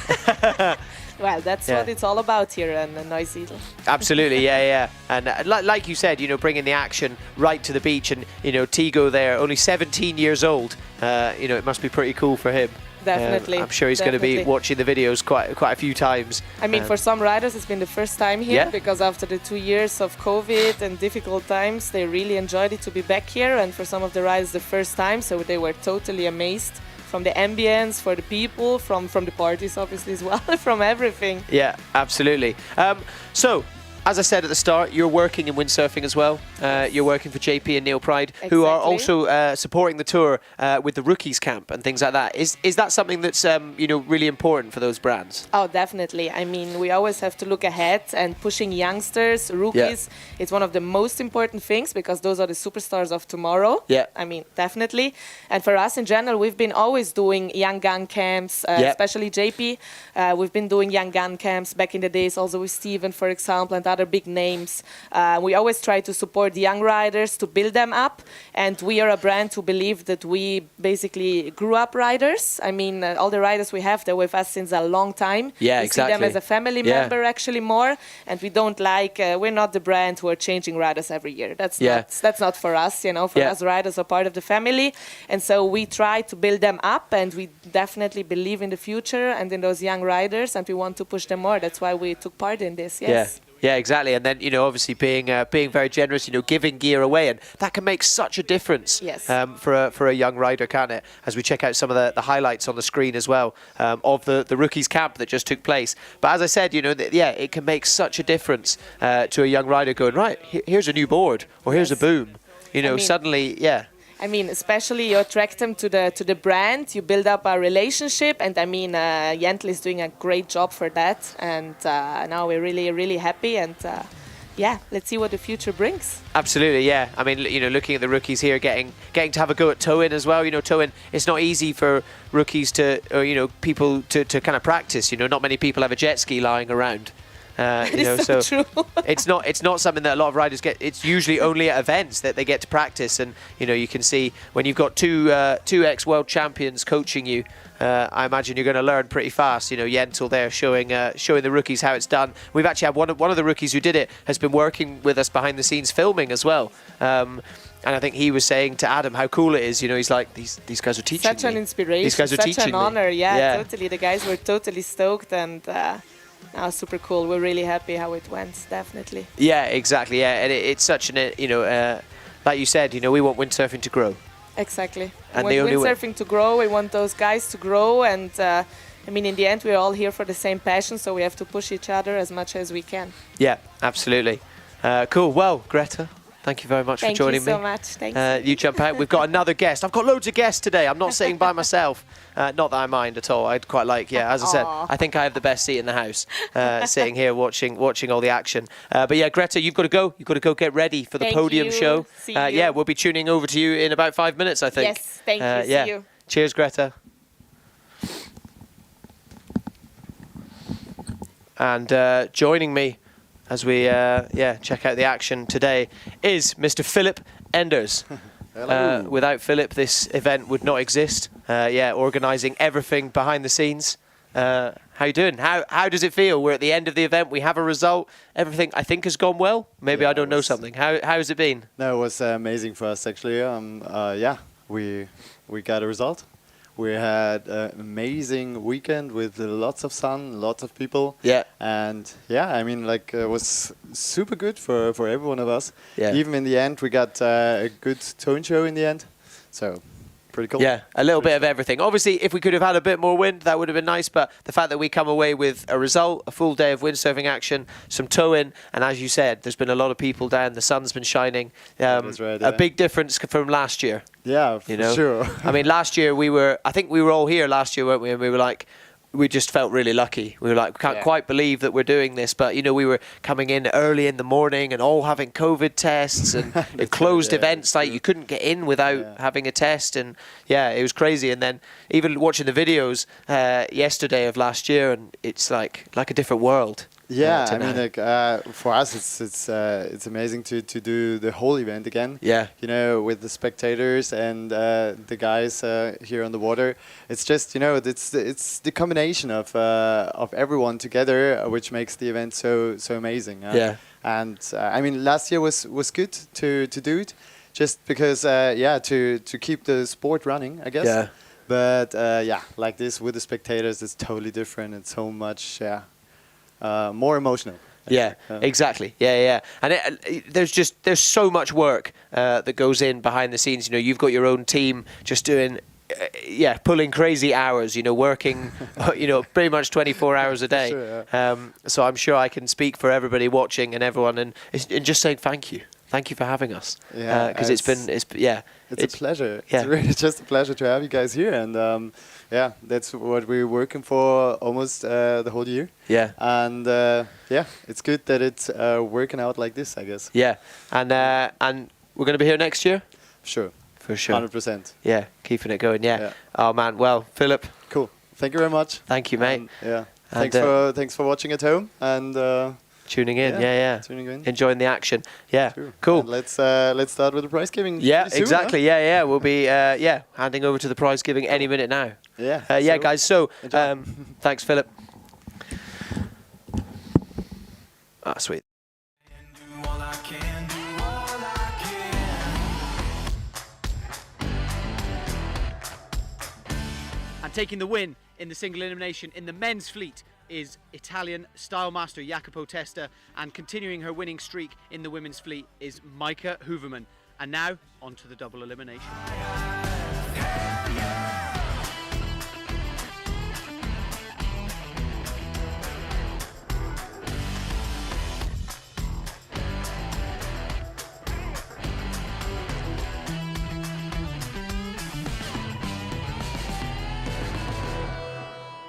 Well, that's what it's all about here in Neusiedl. Absolutely, yeah. And like you said, bringing the action right to the beach, and Tigo there, only 17 years old. It must be pretty cool for him. Definitely. I'm sure he's going to be watching the videos quite a few times. I mean, for some riders, it's been the first time here because after the 2 years of COVID and difficult times, they really enjoyed it to be back here. And for some of the riders, the first time, so they were totally amazed. From the ambience, for the people, from the parties obviously as well, from everything. Yeah, absolutely. So, as I said at the start, you're working in windsurfing as well. You're working for JP and Neil Pride, who are also supporting the tour with the rookies camp and things like that. Is that something that's really important for those brands? Oh, definitely. I mean, we always have to look ahead, and pushing youngsters, rookies, it's one of the most important things because those are the superstars of tomorrow. Yeah. I mean, definitely. And for us in general, we've been always doing young gun camps, especially JP. We've been doing young gun camps back in the days, also with Steven, for example, and other big names. We always try to support the young riders, to build them up, and we are a brand who believe that we basically grew up riders. I mean, all the riders we have, they're with us since a long time. Yeah, we exactly. see them as a family member actually more, and we don't we're not the brand who are changing riders every year. That's not for us, For us, riders are part of the family, and so we try to build them up, and we definitely believe in the future and in those young riders, and we want to push them more. That's why we took part in this. Yes. Yeah, exactly. And then, obviously being very generous, giving gear away, and that can make such a difference for a young rider, can't it? As we check out some of the highlights on the screen as well of the rookies camp that just took place. But as I said, it can make such a difference to a young rider going, right, here's a new board, or here's a boom. Suddenly, I mean, especially you attract them to the brand, you build up a relationship, and I mean, Jentl is doing a great job for that, and now we're really, really happy, and let's see what the future brings. Absolutely, yeah. I mean, looking at the rookies here, getting to have a go at towing as well. Towing, it's not easy for rookies people to kind of practice. Not many people have a jet ski lying around. So true. it's not something that a lot of riders get. It's usually only at events that they get to practice, and you can see when you've got two ex-world champions coaching you. I imagine you're going to learn pretty fast. Jentl there showing the rookies how it's done. We've actually had one of the rookies who did it has been working with us behind the scenes filming as well. And I think he was saying to Adam how cool it is. He's like, these guys are teaching me. Such an inspiration. These guys are such teaching an honor. me. Yeah, totally. The guys were totally stoked, and super cool. We're really happy how it went, definitely. Yeah, exactly. Yeah, and it's such an, like you said, we want windsurfing to grow. Exactly. And we want windsurfing to grow. We want those guys to grow, and I mean, in the end, we're all here for the same passion, so we have to push each other as much as we can. Yeah, absolutely. Cool. Well, Greta, thank you very much for joining me. Thank you so much. Thanks. You jump out. We've got another guest. I've got loads of guests today. I'm not sitting by myself. Not that I mind at all. I'd quite like, as I said, I think I have the best seat in the house, sitting here watching all the action. But yeah, Greta, you've got to go. You've got to go get ready for the podium show. See you. We'll be tuning over to you in about 5 minutes, I think. Yes, thank you. See you. Cheers, Greta. And joining me as we check out the action today is Mr. Philip Enders. Without Philip, this event would not exist. Organising everything behind the scenes. How you doing? How does it feel? We're at the end of the event. We have a result. Everything I think has gone well. Maybe I don't know something. How has it been? No, it was amazing for us actually. We got a result. We had an amazing weekend with lots of sun, lots of people. Yeah. And I mean, like, it was super good for every one of us. Yeah. Even in the end, we got a good tone show in the end. So, pretty cool. Yeah, a little bit of everything. Obviously, if we could have had a bit more wind, that would have been nice. But the fact that we come away with a result, a full day of windsurfing action, some towing, and as you said, there's been a lot of people down. The sun's been shining. That's right, A big difference from last year. Yeah, for sure. I mean, last year I think we were all here last year, weren't we? And we were like, we just felt really lucky. We were like, we can't quite believe that we're doing this. But, we were coming in early in the morning and all having COVID tests and closed events. Like, you couldn't get in without having a test. And, it was crazy. And then even watching the videos yesterday of last year, and it's like a different world. Yeah, I mean, like, for us, it's amazing to do the whole event again. Yeah. With the spectators and the guys here on the water. It's just, it's the combination of everyone together which makes the event so amazing. Yeah. And I mean, last year was good to do it, just because to keep the sport running, I guess. Yeah. But like this with the spectators, it's totally different. It's so much more emotional. Yeah, exactly. Yeah. And there's so much work that goes in behind the scenes. You've got your own team just doing, pulling crazy hours. Working, pretty much 24 hours a day. Sure, so I'm sure I can speak for everybody watching and everyone, and just saying thank you. Thank you for having us. Yeah, because it's a pleasure. Yeah. It's really just a pleasure to have you guys here, and that's what we're working for almost the whole year. Yeah. And it's good that it's working out like this, I guess. Yeah, and we're going to be here next year. Sure. For sure. 100%. Yeah, keeping it going. Yeah. Oh man. Well, Philip. Cool. Thank you very much. Thank you, mate. Thanks for watching at home and. Tuning in, tuning in, enjoying the action, cool. And let's start with the prize giving. Yeah, soon, exactly. Huh? We'll be handing over to the prize giving any minute now. Yeah. Guys. So, thanks, Philip. Ah, sweet. And taking the win in the single elimination in the men's fleet is Italian style master Jacopo Testa, and continuing her winning streak in the women's fleet is Maike Hooverman. And now on to the double elimination.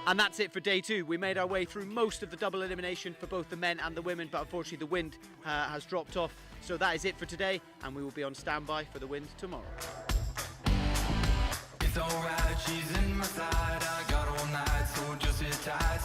And that's it for day 2. We made our way through most of the double elimination for both the men and the women, but unfortunately the wind has dropped off. So that is it for today, and we will be on standby for the wind tomorrow. It's alright, she's in my side. I got all night, so just sit tight,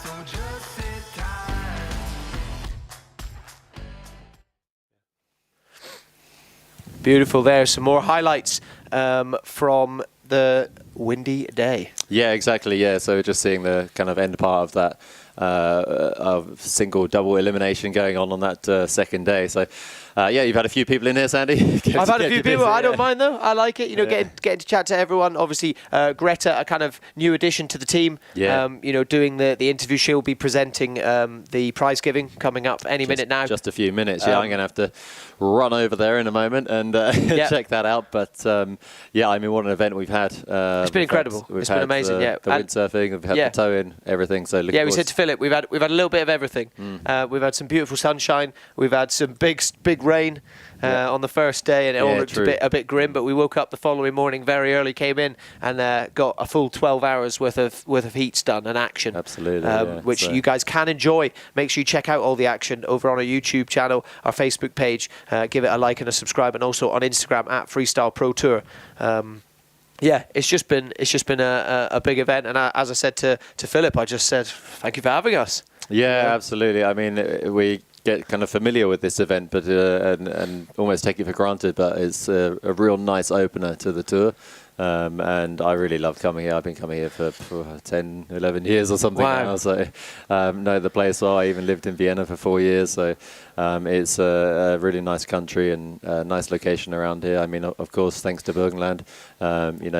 Beautiful there. Some more highlights from the windy day. Yeah, exactly. Yeah, so just seeing the kind of end part of that of single double elimination going on that second day. So you've had a few people in here, Sandy. I've had a few people. I don't mind though. I like it. Getting to chat to everyone. Obviously, Greta, a kind of new addition to the team. Yeah. Doing the interview. She'll be presenting the prize giving coming up any minute now. Just a few minutes. I'm going to have to run over there in a moment and check that out. But I mean, what an event we've had. It's been incredible. It's been amazing. The windsurfing. We've had the towing, everything. So we said to Philip, we've had a little bit of everything. We've had some beautiful sunshine. We've had some big rain on the first day, and it all looked a bit grim. But we woke up the following morning very early, came in and got a full 12 hours worth of heats done and action. Absolutely, which you guys can enjoy. Make sure you check out all the action over on our YouTube channel, our Facebook page. Give it a like and a subscribe, and also on Instagram at Freestyle Pro Tour. It's just been a big event, and as I said to Philip, I just said thank you for having us. Yeah, absolutely. I mean, we get kind of familiar with this event, but and almost take it for granted. But it's a real nice opener to the tour. and I really love coming here. I've been coming here for 10, 11 years or something now. So know the place well. I even lived in Vienna for 4 years. So it's a really nice country and a nice location around here. I mean, of course, thanks to Burgenland,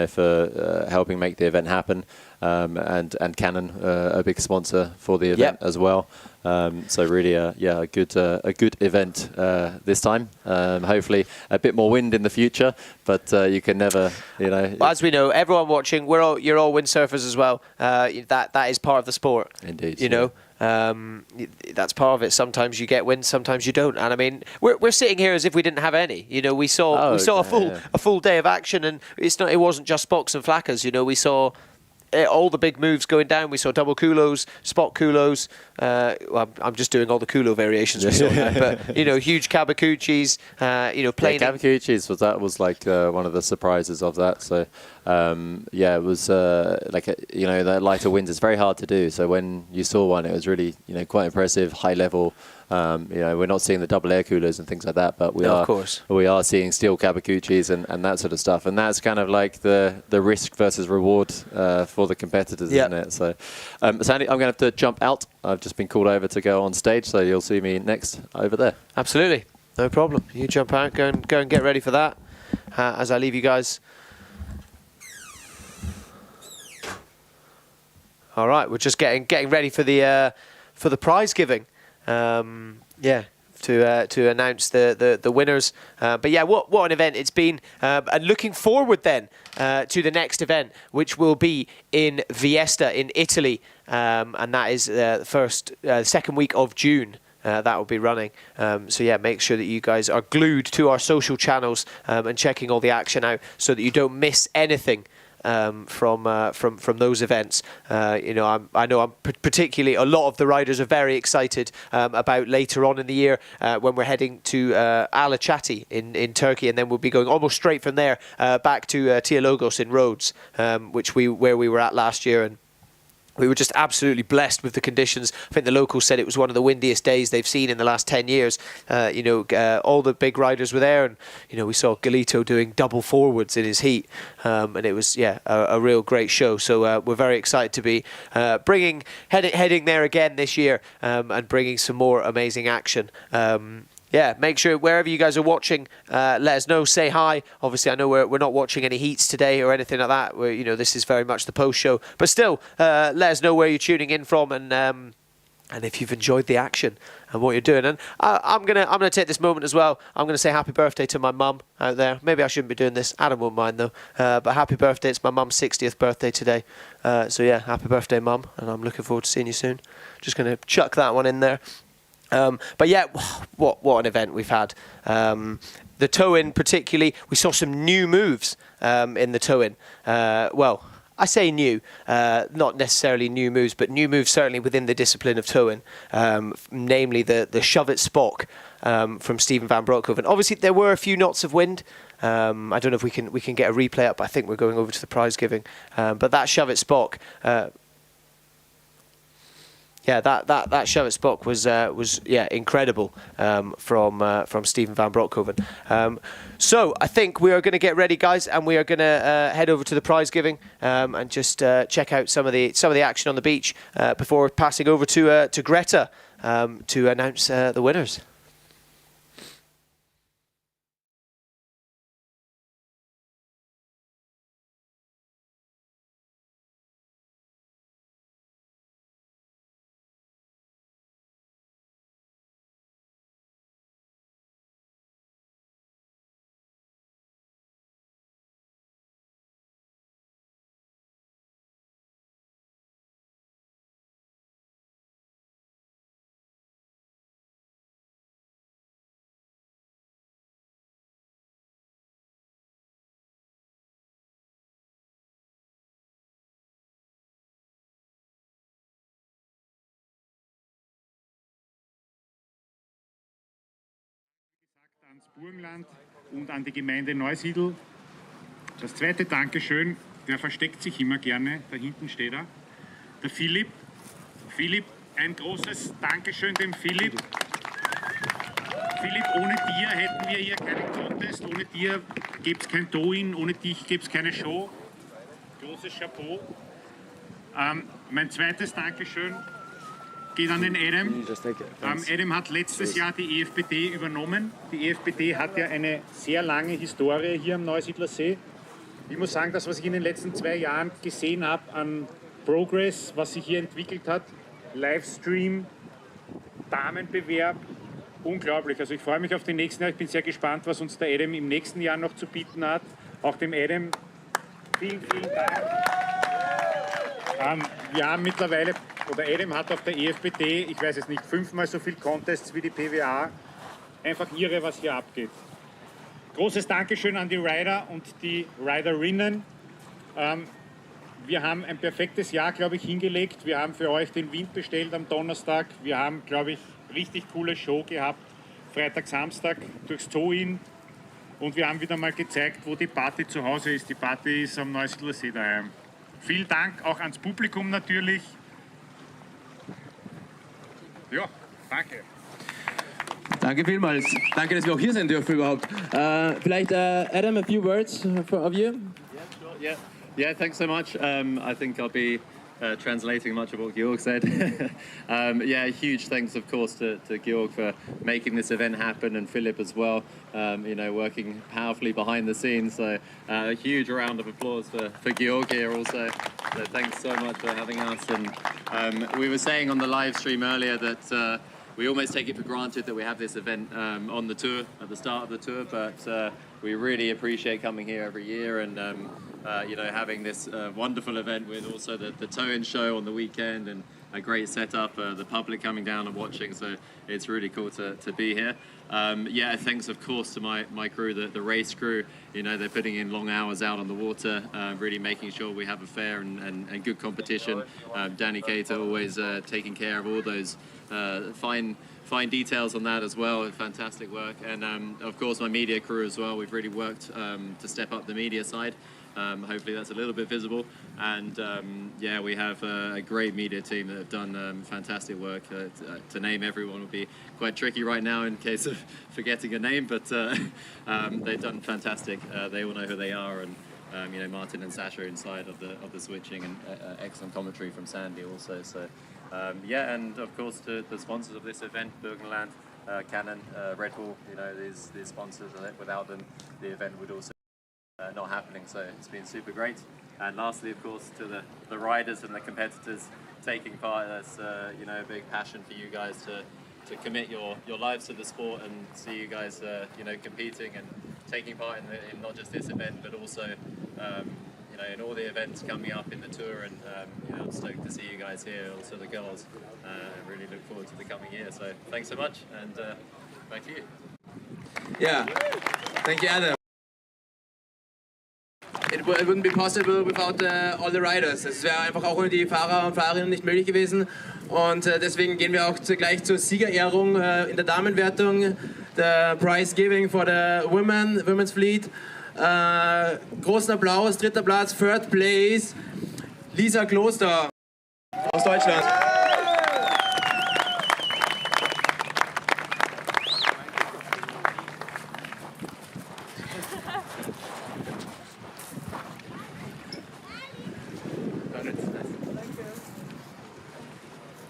for helping make the event happen. And Canon, a big sponsor for the event as well. So really, a good event this time. Hopefully, a bit more wind in the future, but you can never, As we know, everyone watching, you're all windsurfers as well. That is part of the sport. Indeed. That's part of it. Sometimes you get wind, sometimes you don't. And I mean, we're sitting here as if we didn't have any. We saw a full day of action, and it wasn't just Spocks and Flackers. We saw all the big moves going down. We saw double culos, spot culos. I'm just doing all the culo variations we saw now, but huge kabakuchis. Plain kabakuchis was like one of the surprises of that. So it was that lighter winds. It's very hard to do. So when you saw one, it was really quite impressive, high level. We're not seeing the double air coolers and things like that, but we are seeing steel kabakuchis and that sort of stuff, and that's kind of like the risk versus reward for the competitors, isn't it? So, Sandy, I'm going to have to jump out. I've just been called over to go on stage, so you'll see me next over there. Absolutely, no problem. You jump out, go and get ready for that. As I leave you guys. All right, we're just getting ready for the prize giving. To announce the winners. But yeah, what an event it's been. And looking forward then to the next event, which will be in Viesta in Italy. And that is the second week of June. That will be running. So yeah, make sure that you guys are glued to our social channels and checking all the action out so that you don't miss anything. From those events. I know particularly a lot of the riders are very excited about later on in the year when we're heading to Alachati in Turkey, and then we'll be going almost straight from there back to Tialogos in Rhodes, where we were at last year, and we were just absolutely blessed with the conditions. I think the locals said it was one of the windiest days they've seen in the last 10 years. All the big riders were there, and we saw Galito doing double forwards in his heat, and it was a real great show. So we're very excited to be heading there again this year and bringing some more amazing action. Make sure wherever you guys are watching, let us know, say hi. Obviously, I know we're not watching any heats today or anything like that. This is very much the post show, but still, let us know where you're tuning in from and if you've enjoyed the action and what you're doing. And I'm gonna take this moment as well. I'm gonna say happy birthday to my mum out there. Maybe I shouldn't be doing this. Adam won't mind though. But happy birthday! It's my mum's 60th birthday today. So yeah, happy birthday, mum! And I'm looking forward to seeing you soon. Just gonna chuck that one in there. But yeah, what an event we've had. The tow-in particularly, we saw some new moves in the tow-in. Well, I say new, not necessarily new moves, but new moves certainly within the discipline of tow-in, namely the shove-it spock from Steven van Broekhoven. Obviously, there were a few knots of wind. I don't know if we can get a replay up. I think we're going over to the prize giving. But that shove-it spock... that shove-it spock was incredible from Steven van Broekhoven. So I think we are going to get ready, guys, and we are going to head over to the prize giving and just check out some of the action on the beach before passing over to Greta to announce the winners. Ans Burgenland und an die Gemeinde Neusiedl. Das zweite Dankeschön, der versteckt sich immer gerne, da hinten steht er, der Philipp. Philipp, ein großes Dankeschön dem Philipp. Philipp, ohne dir hätten wir hier keinen Contest, ohne dir gäbe es kein Tow-in, ohne dich gäbe es keine Show. Großes Chapeau. Mein zweites Dankeschön geht an den Adam. Adam hat letztes Jahr die EFBD übernommen. Die EFBD hat ja eine sehr lange Historie hier am Neusiedler See. Ich muss sagen, das, was ich in den letzten 2 Jahren gesehen habe an Progress, was sich hier entwickelt hat, Livestream, Damenbewerb, unglaublich. Also ich freue mich auf den nächsten Jahr. Ich bin sehr gespannt, was uns der Adam im nächsten Jahr noch zu bieten hat. Auch dem Adam vielen, vielen Dank. Wir haben mittlerweile, oder Adam hat auf der EFBD, ich weiß es nicht, 5-mal so viel Contests wie die PWA. Einfach irre, was hier abgeht. Großes Dankeschön an die Rider und die Riderinnen. Wir haben ein perfektes Jahr, glaube ich, hingelegt. Wir haben für euch den Wind bestellt am Donnerstag. Wir haben, glaube ich, richtig coole Show gehabt. Freitag, Samstag durchs Toin. Und wir haben wieder mal gezeigt, wo die Party zu Hause ist. Die Party ist am Neusiedler See daheim. Vielen Dank auch ans Publikum natürlich. Ja, danke. Danke vielmals. Danke, dass wir auch hier sein dürfen überhaupt. Vielleicht, Adam, a few words of you? Yeah, thanks so much. I think I'll be translating much of what Georg said. Yeah, huge thanks, of course, to Georg for making this event happen, and Philip as well, you know, working powerfully behind the scenes. So a huge round of applause for Georg here also. So thanks so much for having us. And we were saying on the live stream earlier that we almost take it for granted that we have this event on the tour, at the start of the tour, but we really appreciate coming here every year and you know, having this wonderful event with also the tow-in show on the weekend and a great setup, the public coming down and watching, so it's really cool to be here. Yeah, thanks of course to my crew, the race crew. You know, they're putting in long hours out on the water, really making sure we have a fair and good competition. Danny Cater always taking care of all those fine details on that as well. Fantastic work. And of course my media crew as well. We've really worked to step up the media side. Hopefully that's a little bit visible, and yeah, we have a great media team that have done fantastic work. To name everyone would be quite tricky right now in case of forgetting a name, but they've done fantastic. They all know who they are, and you know, Martin and Sasha inside of the switching, and excellent commentary from Sandy also. So yeah, and of course to the sponsors of this event, Burgenland, Canon, Red Bull. You know, these sponsors. Without them, the event would also not happening, so it's been super great. And lastly, of course, to the riders and the competitors taking part. That's you know, a big passion for you guys to commit your lives to the sport, and see you guys you know, competing and taking part in not just this event but also you know, in all the events coming up in the tour. And you know, I'm stoked to see you guys here, also the girls. I really look forward to the coming year. So thanks so much, and back to you. Yeah, thank you, Adam. It wouldn't be possible without all the riders. Es wäre einfach auch ohne die Fahrer und Fahrerinnen nicht möglich gewesen. Und deswegen gehen wir auch gleich zur Siegerehrung in der Damenwertung. The prize giving for the women's fleet. Großen Applaus, 3. Platz, 3rd place, Lisa Kloster aus Deutschland.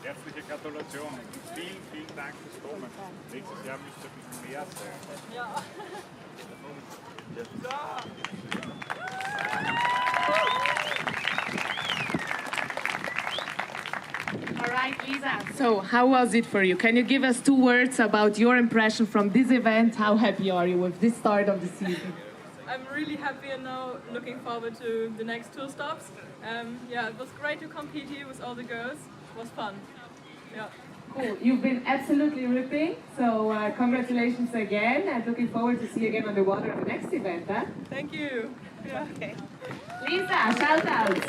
Herzliche Gratulation. Vielen Dank fürs Kommen. Nächstes Jahr müsste ein bisschen mehr sein. Ja. All right, Lisa. So, how was it for you? Can you give us 2 words about your impression from this event? How happy are you with this start of the season? I'm really happy and now looking forward to the next 2 stops. Yeah, it was great to compete here with all the girls. It was fun. Yeah. Cool. You've been absolutely ripping, so congratulations again, and looking forward to see you again on the water at the next event, huh? Thank you. Yeah. Okay. Lisa, shout outs.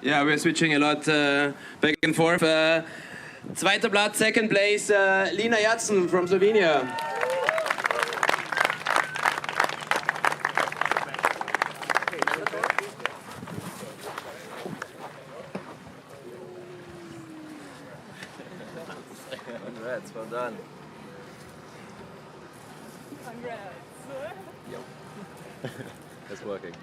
Yeah, we're switching a lot back and forth. 2. Platz, 2nd place, Lina Jatsen from Slovenia. Congrats, well done. Congrats. Yep. It's working.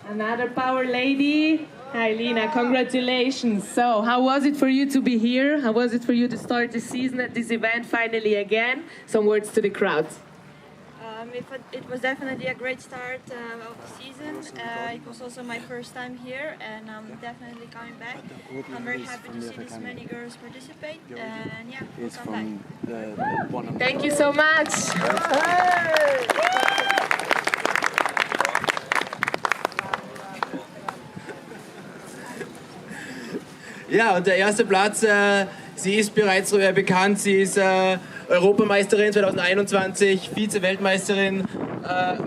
Another power lady. Hi, Lina. Congratulations. So, how was it for you to be here? How was it for you to start the season at this event finally again? Some words to the crowd. It was definitely a great start of the season. It was also my first time here, and I'm definitely coming back. I'm very happy to see this many girls participate, and yeah, we'll come back. Thank you so much. Ja, und der erste Platz, sie ist bereits bekannt, sie ist Europameisterin 2021, Vize-Weltmeisterin,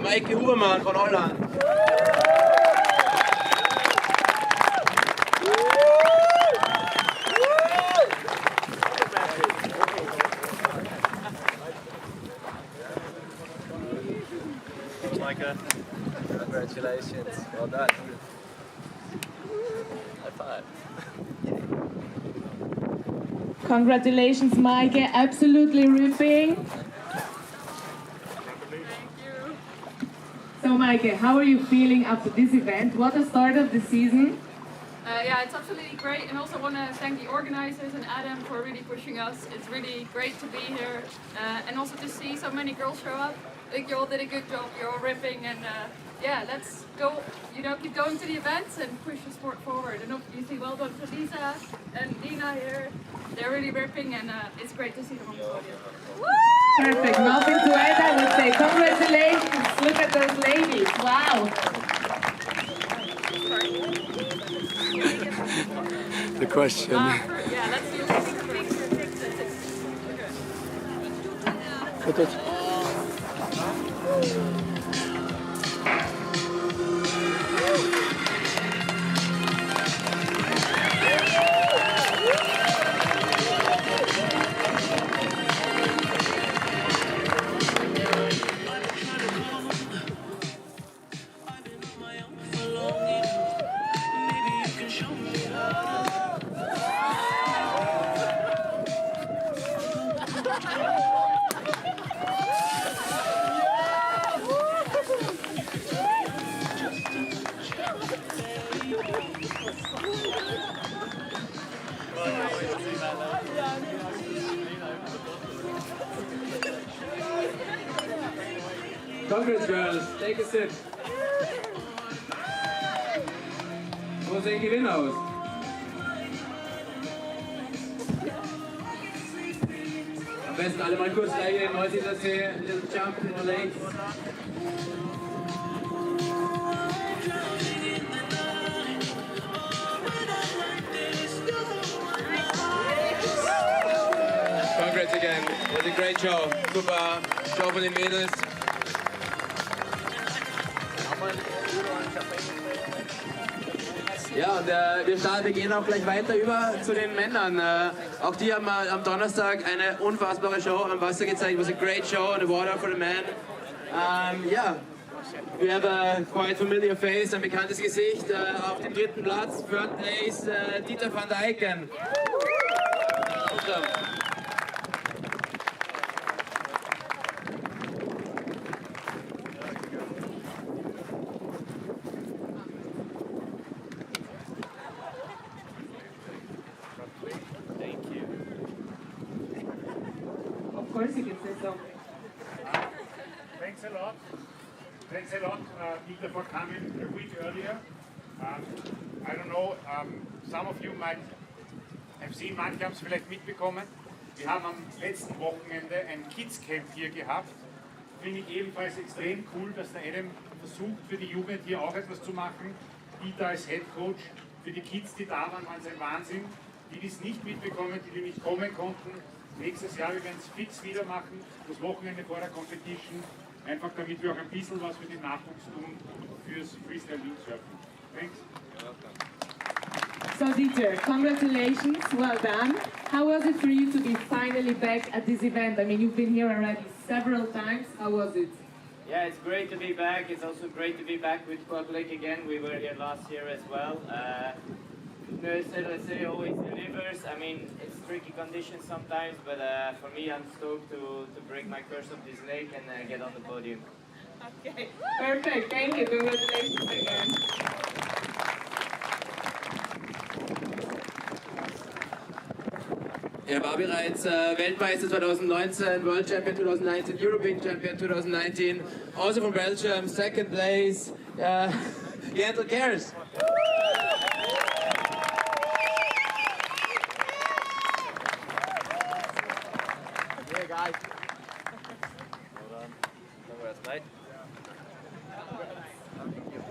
Maike Hubermann von Holland. Maike, congratulations, well done. High five. Congratulations, Maike. Absolutely ripping. So, Maike, how are you feeling after this event? What a start of the season. Yeah, it's absolutely great, and also want to thank the organizers and Adam for really pushing us. It's really great to be here, and also to see so many girls show up. I think you all did a good job. You're all ripping, and yeah, let's go. Keep going to the events and push the sport forward. And obviously, well done to Lisa and Lina here. They're really ripping, and it's great to see them on the podium. Perfect. Nothing to add, I would say. Congratulations. Look at those ladies. Wow. The question. Yeah, let's do it. Congrats, girls. Take a sip. Wo sehen Gewinner aus? Am besten alle mal kurz gleich in Neusiedler See, little jump in the lake. Congrats again. It was a great show. Super Show von den Mädels. Ja, und wir gehen auch gleich weiter über zu den Männern. Auch die haben am Donnerstag eine unfassbare Show am Wasser gezeigt. It was a great show on the water for the men. Yeah, we have a quite familiar face, ein bekanntes Gesicht. Auf dem dritten Platz, third place, Dieter van Dijken. Of course you can say so. Thanks a lot. Thanks a lot, Dieter, for coming a week earlier. I don't know, some of you might have seen, manche haben es vielleicht mitbekommen. Wir haben am letzten Wochenende ein Kids Camp hier gehabt. Finde ich ebenfalls extrem cool, dass der Adam versucht, für die Jugend hier auch etwas zu machen. Dieter als Head Coach, für die Kids, die da waren, waren es ein Wahnsinn. Die es nicht mitbekommen, die nicht kommen konnten. Nächstes Jahr, wir werden es fix wieder machen, das Wochenende vor der Competition, einfach damit wir auch ein bisschen was für den Nachwuchs tun, fürs Freestyle Windsurfen. Thanks. So Dieter, congratulations, well done. How was it for you to be finally back at this event? I mean, you've been here already several times. How was it? Yeah, it's great to be back. It's also great to be back with Public again. We were here last year as well. let's say always delivers. I mean, it's tricky conditions sometimes, but for me, I'm stoked to break my curse of this lake and get on the podium. Okay, perfect. Thank you. Congratulations again. Er war bereits Weltmeister 2019, World Champion 2019, European Champion 2019, also from Belgium, second place. Gentle Cares. Yeah, guys. Hold on. No worries, mate. Thank you.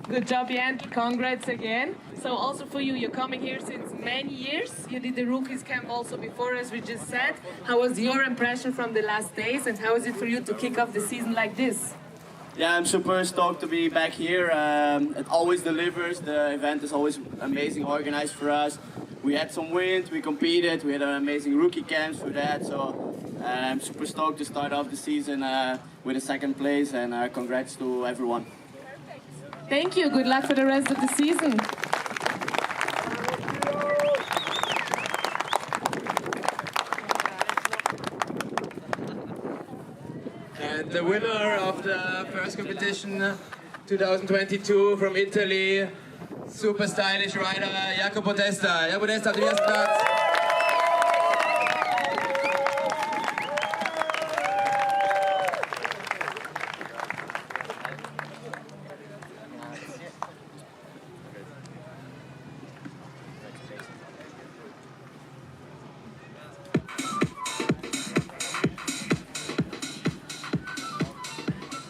Good job, Jan. Congrats again. So also for you, you're coming here since many years. You did the rookies camp also before, as we just said. How was your impression from the last days, and how is it for you to kick off the season like this? Yeah, I'm super stoked to be back here. It always delivers. The event is always amazing organized for us. We had some wind, we competed, we had an amazing rookie camps for that. So I'm super stoked to start off the season with a second place, and congrats to everyone. Thank you. Good luck for the rest of the season. And the winner of the first competition 2022 from Italy, super stylish rider Jacopo Testa. Jacopo Testa auf dem ersten Platz.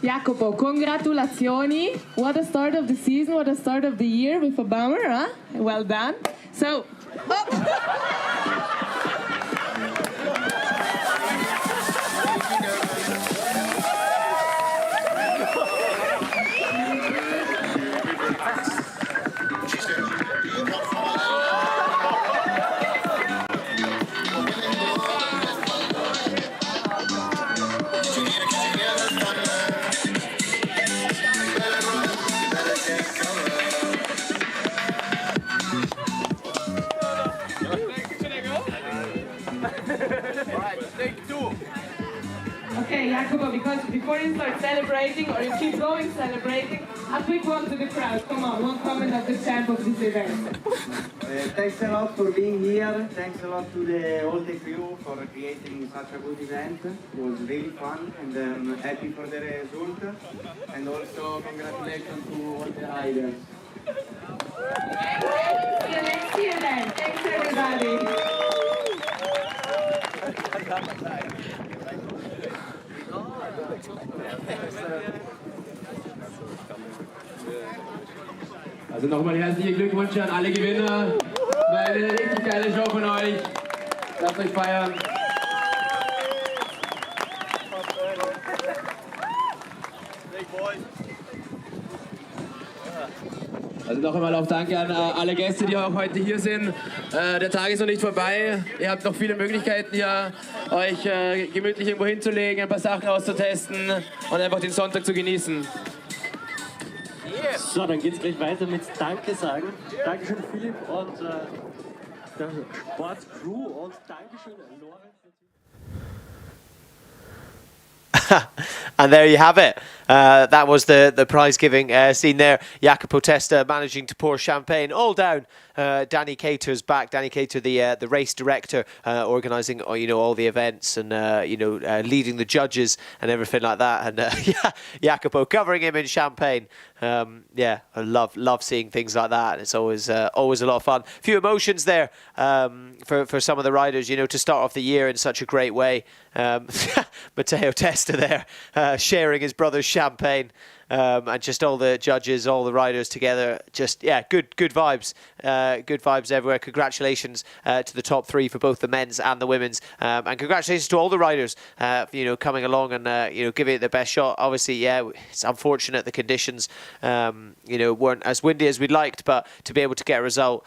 Jacopo, congratulazioni. What a start of the season, what a start of the year with a bummer, huh? Well done. So, okay, Jacopo, because before you start celebrating, or you keep going celebrating, a quick one to the crowd. Come on, one comment of the champ of this event. Thanks a lot for being here. Thanks a lot to all the crew for creating such a good event. It was really fun, and I'm happy for the result. And also congratulations to all the riders. See you next year then. Thanks everybody. Also nochmal herzliche Glückwünsche an alle Gewinner. War eine richtig geile Show von euch. Lasst euch feiern. Also noch einmal auch danke an alle Gäste, die auch heute hier sind. Der Tag ist noch nicht vorbei. Ihr habt noch viele Möglichkeiten hier, euch gemütlich irgendwo hinzulegen, ein paar Sachen auszutesten und einfach den Sonntag zu genießen. So, dann geht's gleich weiter mit Danke sagen. Dankeschön Philipp und der Sportcrew und Dankeschön Lorenz. And there you have it. That was the prize giving scene there. Jacopo Testa managing to pour champagne all down Danny Cater's back. Danny Cater, the race director, organising all the events and leading the judges and everything like that. And Jacopo covering him in champagne. I love seeing things like that. It's always a lot of fun. A few emotions there for some of the riders. To start off the year in such a great way. Matteo Testa there sharing his brother's champagne. and just all the judges, all the riders together. Just good vibes, good vibes everywhere. Congratulations to the top 3 for both the men's and the women's, and congratulations to all the riders, coming along and giving it the best shot. Obviously, it's unfortunate the conditions, weren't as windy as we'd liked, but to be able to get a result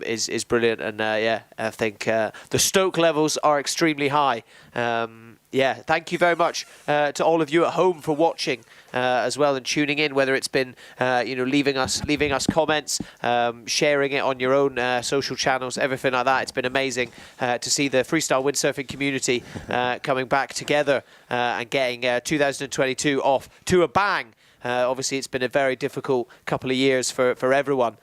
is brilliant. And I think the stoke levels are extremely high. Thank you very much to all of you at home for watching as well and tuning in, whether it's been leaving us comments, sharing it on your own social channels, everything like that. It's been amazing to see the freestyle windsurfing community coming back together and getting 2022 off to a bang. Obviously, it's been a very difficult couple of years for everyone.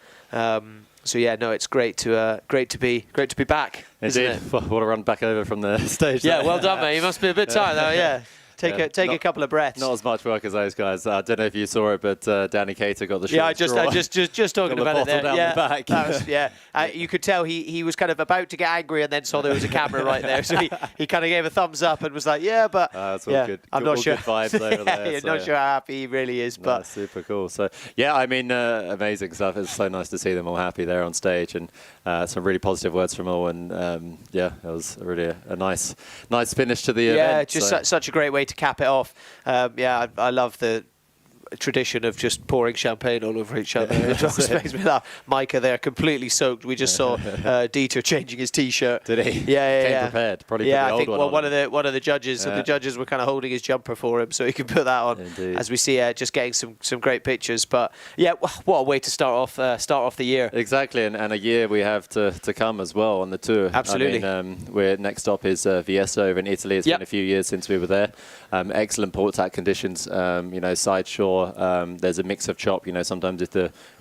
It's great to be back. Indeed. What a run back over from the stage. Yeah, well done, mate. You must be a bit tired, though. Yeah. Take a couple of breaths. Not as much work as those guys. I don't know if you saw it, but Danny Cater got the short I just talking about it there. Down the back. That was, you could tell he was kind of about to get angry and then saw there was a camera right there, so he kind of gave a thumbs up and was like, but that's all good. I'm not sure. Good vibes over there. Not sure how happy he really is, but super cool. So amazing stuff. It's so nice to see them all happy there on stage, and some really positive words from all, and it was really a nice finish to the event. Just such a great way to cap it off. I love the tradition of just pouring champagne all over each other. It just makes me laugh. Micah there, completely soaked. We just saw Dieter changing his T-shirt. Did he? Came prepared. Probably I think one of the judges, and the judges were kind of holding his jumper for him, so he could put that on. Indeed. As we see, just getting some great pictures. But what a way to start off the year. Exactly, and a year we have to come as well on the tour. Absolutely. We're next stop is Vieste over in Italy. It's been a few years since we were there. Excellent port tack conditions. Side shore. There's a mix of chop. Sometimes if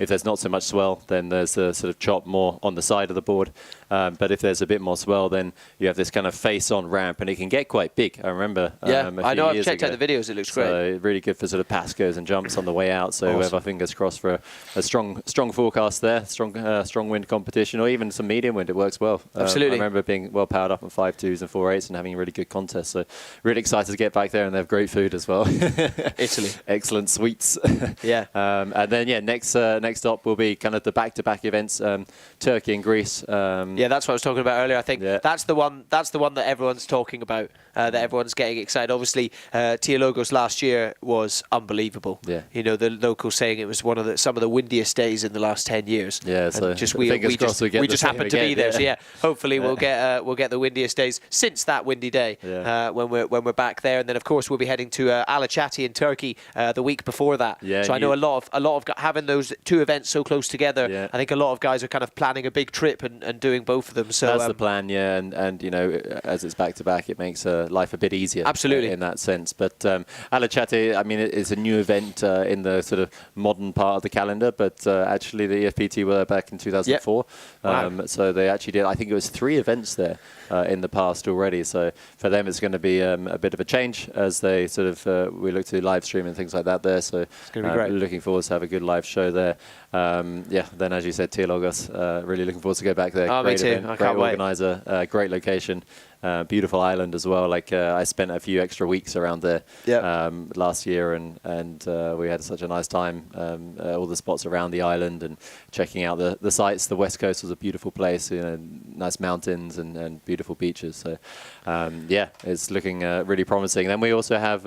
there's not so much swell, then there's a sort of chop more on the side of the board. But if there's a bit more swell, then you have this kind of face-on ramp, and it can get quite big. I remember. I know. I've checked out the videos. It looks great. So really good for sort of pascos and jumps on the way out. So we have our fingers crossed for a strong forecast there, strong wind competition, or even some medium wind. It works well. Absolutely. I remember being well powered up on 5.2s and 4.8s and having a really good contest. So really excited to get back there, and they have great food as well. Italy. Excellent sweets. And then next stop will be kind of the back-to-back events, Turkey and Greece. That's what I was talking about earlier. I think that's the one that everyone's talking about, that everyone's getting excited. Obviously, Teologos last year was unbelievable. Yeah. The locals saying it was some of the windiest days in the last 10 years. Yeah, so we just happened to be there. So hopefully we'll get the windiest days since that windy day when we're back there. And then of course we'll be heading to Alachati in Turkey the week before that. Yeah, so I know a lot of having those two events so close together. I think a lot of guys are kind of planning a big trip and doing both of them. So that's the plan, and as it's back to back, it makes life a bit easier. Absolutely, in that sense. But Alachati, it's a new event in the sort of modern part of the calendar. But actually, the EFPT were back in 2004. Wow. So they actually did. I think it was 3 events there in the past already. So for them, it's going to be a bit of a change as they sort of we look to live stream and things like that there. So it's going to be great. Looking forward to have a good live show there. Then as you said, Teologos, really looking forward to go back there. Oh, great me too. event, great organizer, great location, beautiful island as well. I spent a few extra weeks around there last year, and we had such a nice time. All the spots around the island and checking out the sights. The west coast was a beautiful place. Nice mountains and beautiful beaches. So it's looking really promising. Then we also have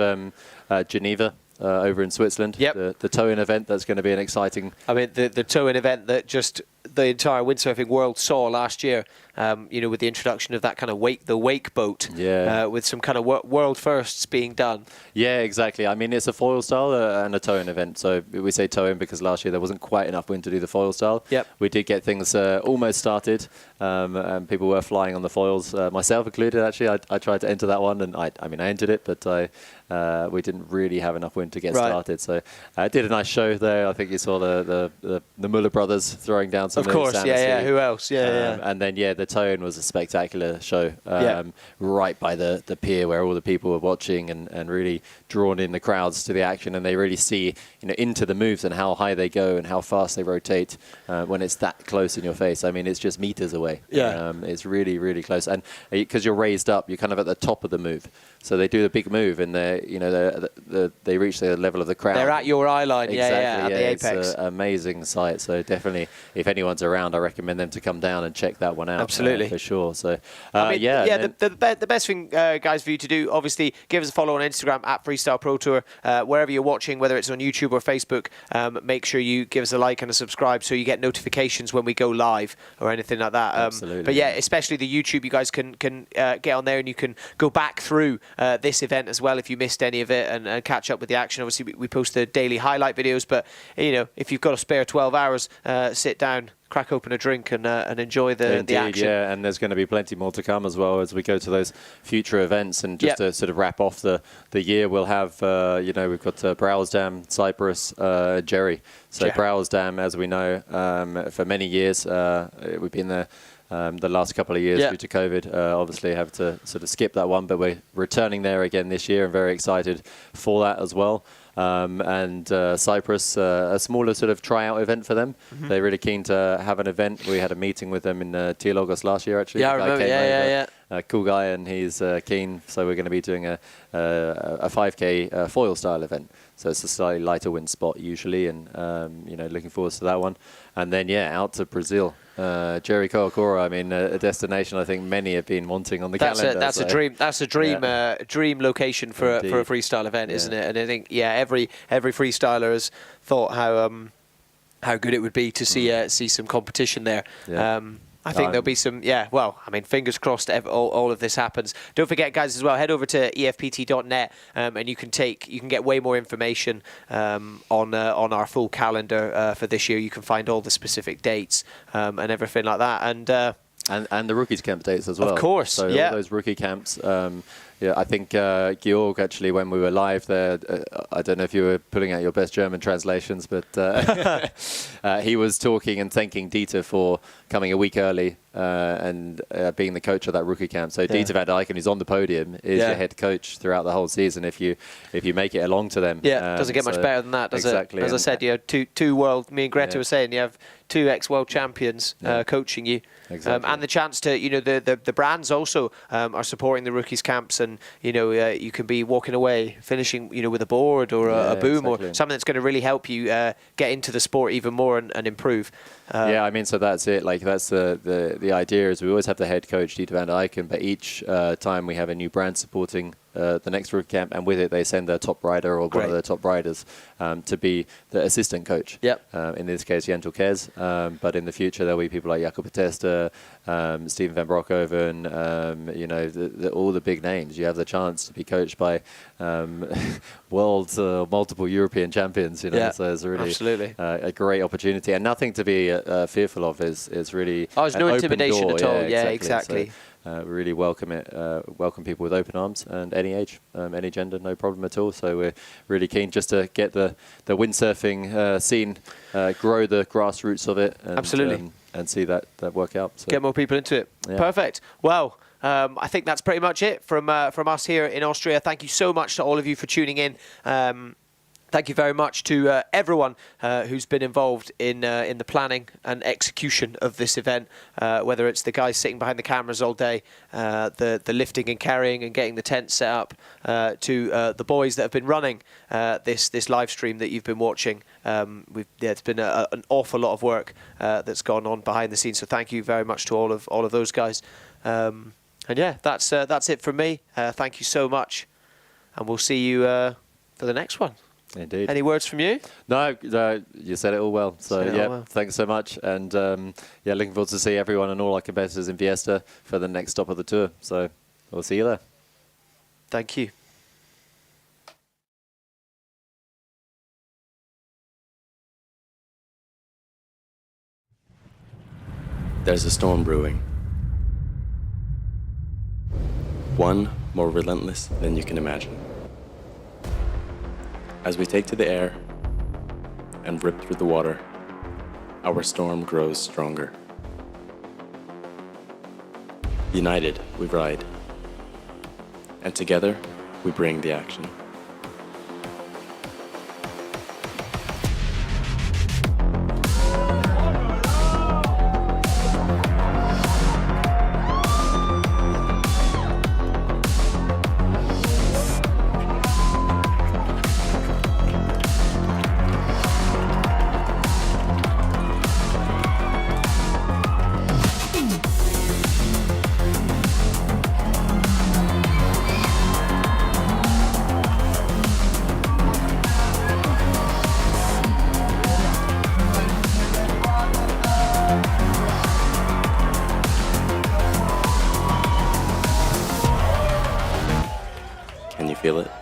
Geneva. Over in Switzerland, the tow-in event. That's going to be an exciting. I mean, the tow-in event that just the entire windsurfing world saw last year. With the introduction of that kind of wake boat. With some kind of world firsts being done. Yeah, exactly. I mean, it's a foil style and a tow-in event. So we say tow-in because last year there wasn't quite enough wind to do the foil style. We did get things almost started, and people were flying on the foils, myself included. Actually, I tried to enter that one, and I entered it, but we didn't really have enough wind to get started. So I did a nice show there. I think you saw the Muller brothers throwing down some. Of course, Who else? And then the Tone was a spectacular show, right by the pier where all the people were watching and really drawn in the crowds to the action, and they really see into the moves and how high they go and how fast they rotate when it's that close in your face. I mean, it's just meters away. It's really, really close, and because you're raised up, you're kind of at the top of the move. So they do the big move, and they reach the level of the crowd. They're at your eye line, at the apex. It's an amazing sight. So definitely, if anyone's around, I recommend them to come down and check that one out. Absolutely, for sure. So the best thing, guys, for you to do, obviously, give us a follow on Instagram at Freestyle Pro Tour. Wherever you're watching, whether it's on YouTube or Facebook, make sure you give us a like and a subscribe so you get notifications when we go live or anything like that. Absolutely. But yeah, especially the YouTube, you guys can get on there and you can go back through this event as well if you missed any of it and catch up with the action. Obviously, we post the daily highlight videos, but if you've got a spare 12 hours, sit down, crack open a drink and enjoy the action. Yeah, and there's going to be plenty more to come as well as we go to those future events. And just to sort of wrap off the year, we'll have, we've got Brouwersdam, Cyprus, Jerry. So Brouwersdam, as we know, for many years, we've been there the last couple of years due to COVID. Obviously have to sort of skip that one, but we're returning there again this year and very excited for that as well. And Cyprus, a smaller sort of tryout event for them. They're really keen to have an event. We had a meeting with them in Teologos last year, actually. Yeah, I remember. Cool guy, and he's keen. So we're going to be doing a 5K foil style event. So it's a slightly lighter wind spot usually, and looking forward to that one. And then out to Brazil. Jerry Coacora, I mean, a destination I think many have been wanting on the calendar. That's a dream. That's a dream. Dream location for a freestyle event, isn't it? And I think every freestyler has thought how good it would be to see some competition there. I think there'll be some, fingers crossed all of this happens. Don't forget, guys, as well, head over to efpt.net and you can get way more information on our full calendar for this year. You can find all the specific dates and everything like that. And the rookies camp dates as well. Of course, so all those rookie camps. I think Georg, actually, when we were live there, I don't know if you were putting out your best German translations, but he was talking and thanking Dieter for coming a week early and being the coach of that rookie camp. So Dieter van Dijken, who's on the podium, is your head coach throughout the whole season if you make it along to them. Yeah, doesn't get much better than that, does it? As I said, you have two world, me and Greta were saying, you have two ex-world champions coaching you. Exactly. And the chance to, the brands also are supporting the rookies camps, and you can be walking away, finishing, with a board or a boom or something that's going to really help you get into the sport even more and improve. I mean, so that's it. Like that's the idea is we always have the head coach Dieter van Dijken, but each time we have a new brand supporting the next rookie camp, and with it they send their top rider or one of their top riders to be the assistant coach. In this case, Jentel Kez, but in the future there'll be people like Jacob Testa, Steven van Broekhoven, all the big names. You have the chance to be coached by world multiple European champions. So it's really a great opportunity, and nothing to be fearful of. Is really no intimidation at all. Exactly. So, really welcome people with open arms and any age, any gender, no problem at all. So we're really keen just to get the windsurfing scene, grow the grassroots of it, and, and see that work out. So. Get more people into it. Perfect. Well, I think that's pretty much it from us here in Austria. Thank you so much to all of you for tuning in. Thank you very much to everyone who's been involved in the planning and execution of this event, whether it's the guys sitting behind the cameras all day, the lifting and carrying and getting the tent set up, to the boys that have been running this live stream that you've been watching. It's been an awful lot of work that's gone on behind the scenes. So thank you very much to all of those guys. And that's it from me. Thank you so much, and we'll see you for the next one. Indeed. Any words from you? No, you said it all well. So thanks so much, and looking forward to see everyone and all our competitors in Fiesta for the next stop of the tour. So we'll see you there. Thank you. There's a storm brewing. One more relentless than you can imagine. As we take to the air and rip through the water, our storm grows stronger. United, we ride. And together, we bring the action. Can you feel it?